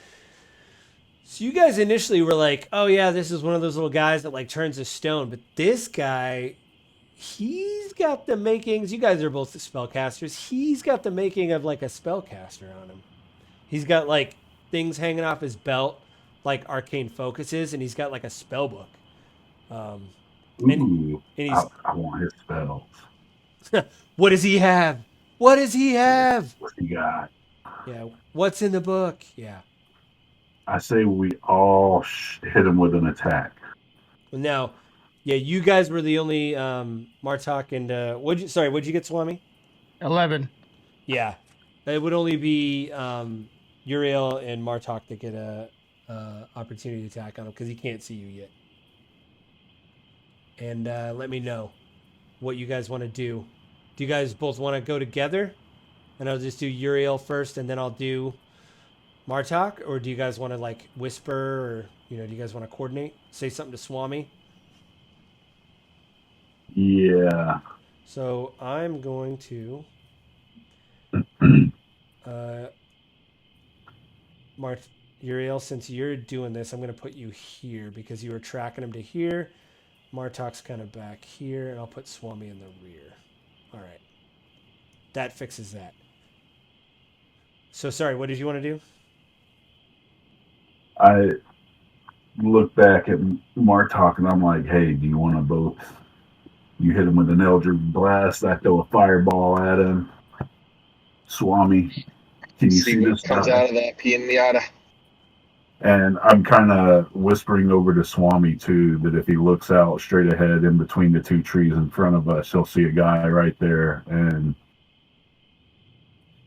So you guys initially were like, oh yeah, this is one of those little guys that like turns to stone, but this guy, he's got the makings. You guys are both spellcasters. He's got the making of like a spellcaster on him. He's got like things hanging off his belt, like arcane focuses, and he's got like a spell book. Ooh, and he's, I want his spells. what does he have? What does he have? What he got? Yeah, what's in the book? Yeah. I say we all hit him with an attack. Now, yeah, you guys were the only Martok and what'd you get, Swami? 11. Yeah, it would only be Uriel and Martok that get a opportunity attack on him because he can't see you yet. And let me know what you guys want to do. Do you guys both want to go together? And I'll just do Uriel first, and then I'll do Martok, or do you guys want to like whisper, or do you guys want to coordinate? Say something to Swami. Yeah. So I'm going to Uriel, since you're doing this, I'm going to put you here because you were tracking him to here. Martok's kind of back here, and I'll put Swami in the rear. All right. That fixes that. So sorry, what did you want to do? I look back at Martok and I'm like, hey, do you want to both? You hit him with an Eldritch Blast. I throw a fireball at him. Swami, can you see what this comes guy? out of that pinata? And I'm kind of whispering over to Swami, too, that if he looks out straight ahead in between the two trees in front of us, he'll see a guy right there and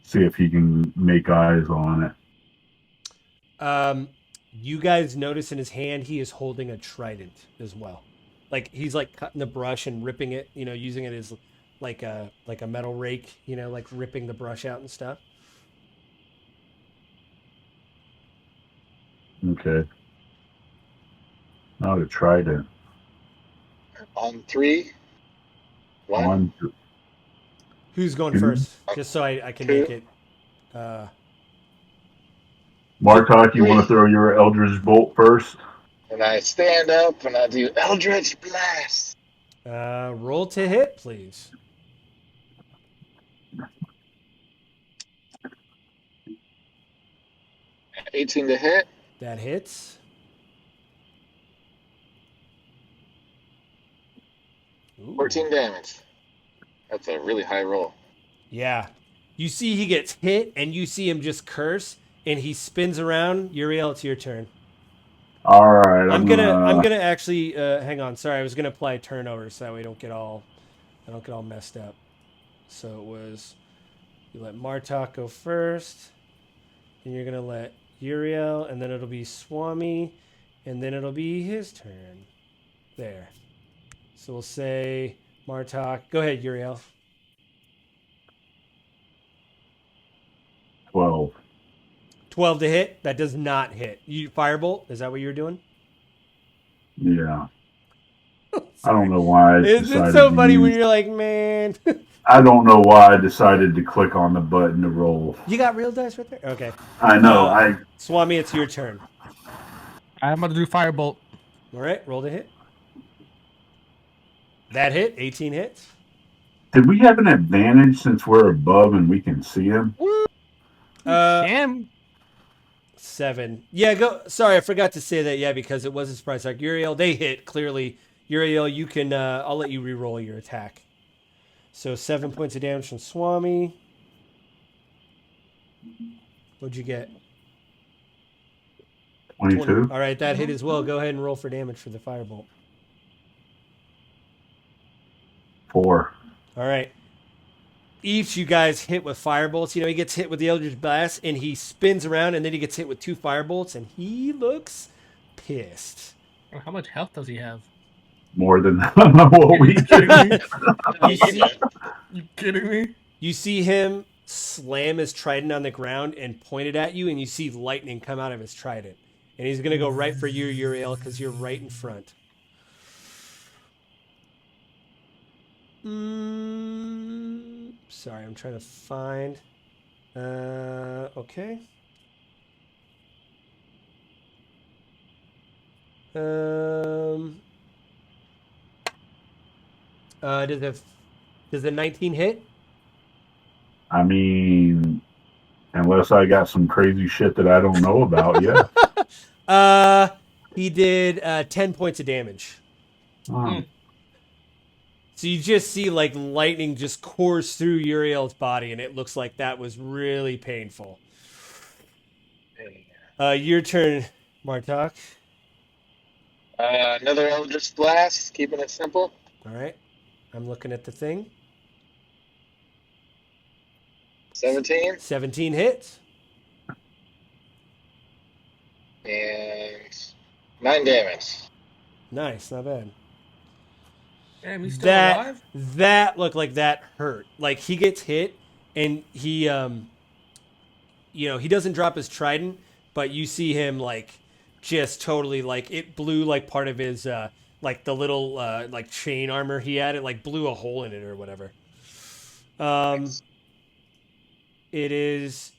see if he can make eyes on it. You guys notice in his hand, he is holding a trident as well. Like he's like cutting the brush and ripping it, using it as like a metal rake, like ripping the brush out and stuff. Okay. Now to trident. On 3, 1. One. Who's going Two. first? Just so I can Two. make it. Martok, you want to throw your Eldritch Bolt first? And I stand up and I do Eldritch Blast. Roll to hit, please. 18 to hit. That hits. Ooh. 14 damage. That's a really high roll. Yeah. You see he gets hit, and you see him just curse, and he spins around. Uriel, it's your turn. All right. I'm gonna actually hang on. Sorry, I was gonna apply turnover so that we don't get all messed up. So it was you let Martok go first, and you're gonna let Uriel, and then it'll be Swami, and then it'll be his turn. There. So we'll say Martok. Go ahead, Uriel. 12. 12 to hit. That does not hit. You firebolt. Is that what you were doing? Yeah. I don't know why. It's so funny when you're like, man. I don't know why I decided to click on the button to roll. You got real dice right there? Okay. I know. Swami, it's your turn. I'm about to do firebolt. All right, roll the hit. That hit, 18 hits. Did we have an advantage since we're above and we can see him? Damn. 7. Yeah, go. Sorry, I forgot to say that. Yeah, because it was a surprise attack. Uriel, they hit clearly. Uriel, you can. I'll let you re-roll your attack. So 7 points of damage from Swami. What'd you get? 22. All right, that hit as well. Go ahead and roll for damage for the firebolt. 4. All right. Each you guys hit with firebolts. You know, he gets hit with the Eldritch Blast, and he spins around, and then he gets hit with 2 firebolts, and he looks pissed. How much health does he have? More than what we did. You kidding me? You see him slam his trident on the ground and point it at you, and you see lightning come out of his trident. And he's going to go right for you, Uriel, because you're right in front. Sorry, I'm trying to find. Okay. Does the 19 hit? I mean, unless I got some crazy shit that I don't know about, yeah. He did 10 points of damage. So you just see like lightning just course through Uriel's body, and it looks like that was really painful. Your turn, Martok. Another Eldritch Blast, keeping it simple. All right. I'm looking at the thing. 17. 17 hits. And 9 damage. Nice, not bad. Damn, he's still alive? That looked like that hurt. Like he gets hit, and he, he doesn't drop his trident, but you see him like just totally like it blew like part of his like the little like chain armor he had. It like blew a hole in it or whatever. It is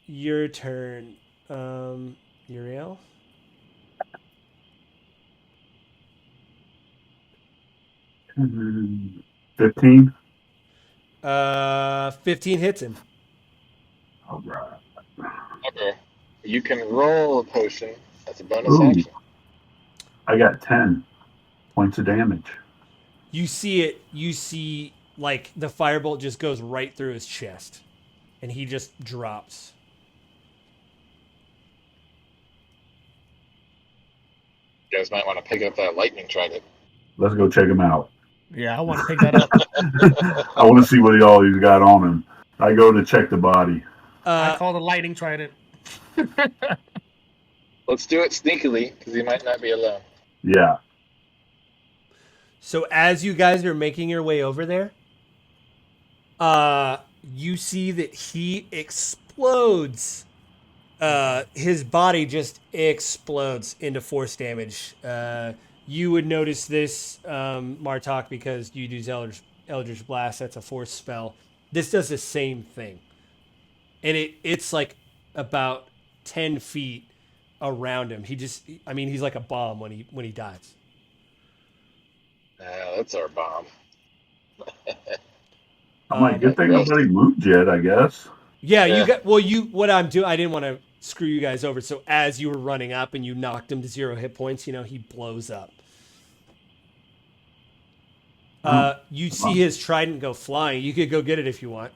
your turn, Uriel. Mm-hmm. 15. 15 hits him. All right. Okay. You can roll a potion. That's a bonus Ooh. action. I got 10 points of damage. You see it. You see like the firebolt just goes right through his chest, and he just drops. You guys might want to pick up that lightning trident. Let's go check him out. Yeah, I want to pick that up. I want to see what all he's got on him. I go to check the body. I call the lightning trident. Let's do it sneakily, because he might not be alone. Yeah. So as you guys are making your way over there, you see that he explodes. His body just explodes into force damage. You would notice this, Martok, because you use Eldritch Blast. That's a force spell. This does the same thing. And it's like about 10 feet around him. He's like a bomb when he dies. That's our bomb. I'm like, good thing nobody moved yet, I guess. Yeah, you got. Well, what I'm doing, I didn't want to screw you guys over. So as you were running up and you knocked him to 0 hit points, you know, he blows up. You see his trident go flying. You could go get it if you want.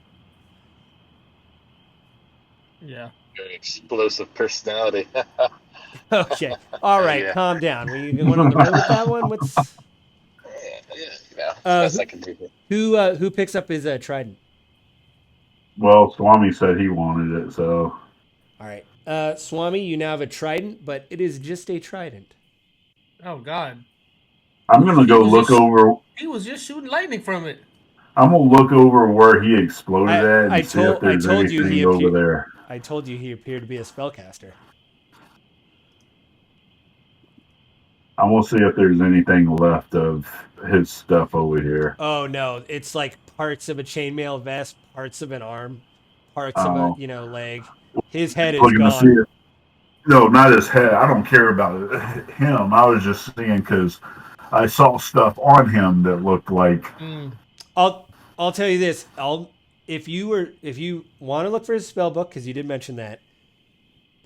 Yeah. Very explosive personality. Okay. All right. Yeah. Calm down. Were you going on the road with that one? What's Yeah, you know, best I can do. who picks up his trident? Well, Swami said he wanted it, so All right. Swami, you now have a trident, but it is just a trident. Oh God. I'm gonna go look over. He was just shooting lightning from it. I'm gonna look over where he exploded at and I see if there's told you anything he over there. I told you he appeared to be a spellcaster. I'm gonna see if there's anything left of his stuff over here. Oh no, it's like parts of a chainmail vest, parts of an arm, parts of a leg. His head is Looking to see gone. it. No, not his head. I don't care about it. Him. I was just seeing because I saw stuff on him that looked like. I'll tell you this. If you want to look for his spell book, because you did mention that,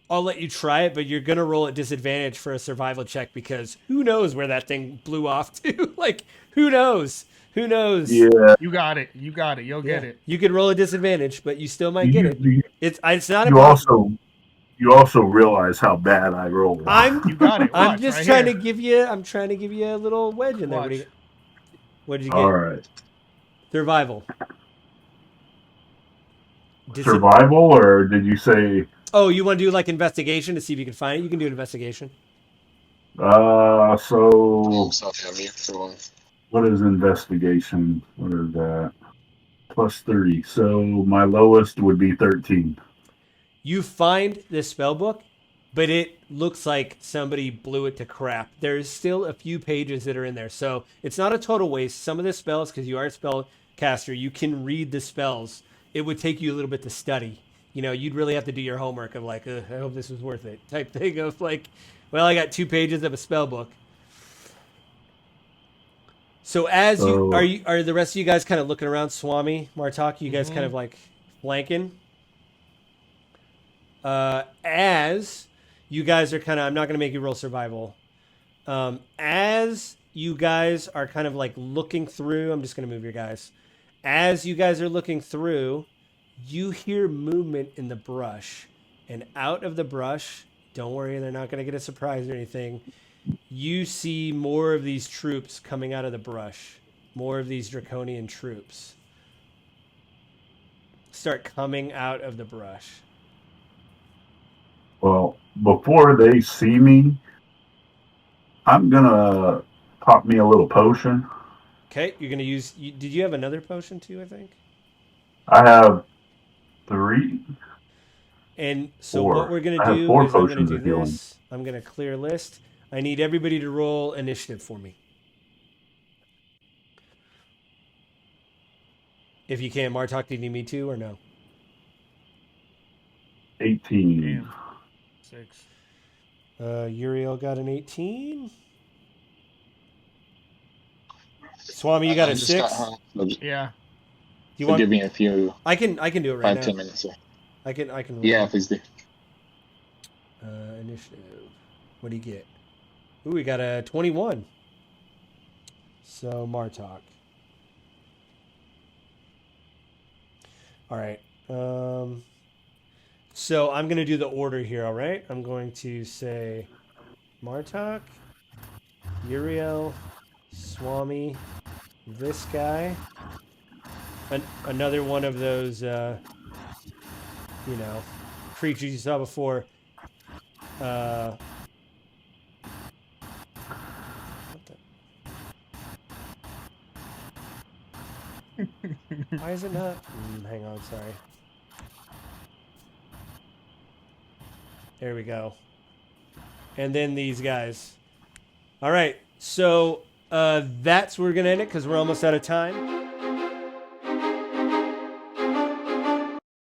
I'll let you try it, but you're gonna roll at disadvantage for a survival check because who knows where that thing blew off to? Like, who knows? Who knows? Yeah. You got it. You got it. You'll get it. You could roll a disadvantage, but you still might get it. It's not You impossible. You also realize how bad I roll. You got it. I'm Watch, just right trying here. to give you. I'm trying to give you a little wedge in there. Watch. What did you get? All right. Survival. Survival, or did you say? Oh, you want to do like investigation to see if you can find it? You can do an investigation. So Self-heavy for one. what is investigation? What is that? Plus 30. So my lowest would be 13. You find this spell book, but it looks like somebody blew it to crap. There's still a few pages that are in there, so it's not a total waste. Some of the spells, because you are a spellcaster, you can read the spells. It would take you a little bit to study. You know, you'd really have to do your homework of like, I hope this was worth it type thing of like, well, I got 2 pages of a spell book. So are the rest of you guys kind of looking around? Swami, Martok, you guys kind of like flanking? As you guys are kind of, I'm not going to make you roll survival. As you guys are kind of like looking through, I'm just going to move your guys. As you guys are looking through, you hear movement in the brush. And out of the brush, don't worry, they're not going to get a surprise or anything. You see more of these troops coming out of the brush. More of these draconian troops start coming out of the brush. Well, before they see me, I'm gonna pop me a little potion. Okay, you're gonna use. Did you have another potion too? I think. I have 3. And so 4. what we're gonna I have do 4 is I'm gonna potions do of healing. this. I'm gonna clear a list. I need everybody to roll initiative for me. If you can, Martok, do you need me to or no? 18. Damn. 6. Uriel got an 18. Swami, you got a 6. Yeah. You want? Give me a few. I can do it right now. 5-10 minutes. I can. Roll. Yeah, please do. Initiative. What do you get? Ooh, we got a 21. So Martok. All right. So I'm going to do the order here, all right? I'm going to say Martok, Uriel, Swami, this guy, another one of those, creatures you saw before. What the? Why is it not? Hang on, sorry. There we go. And then these guys. All right, so that's where we're going to end it because we're almost out of time.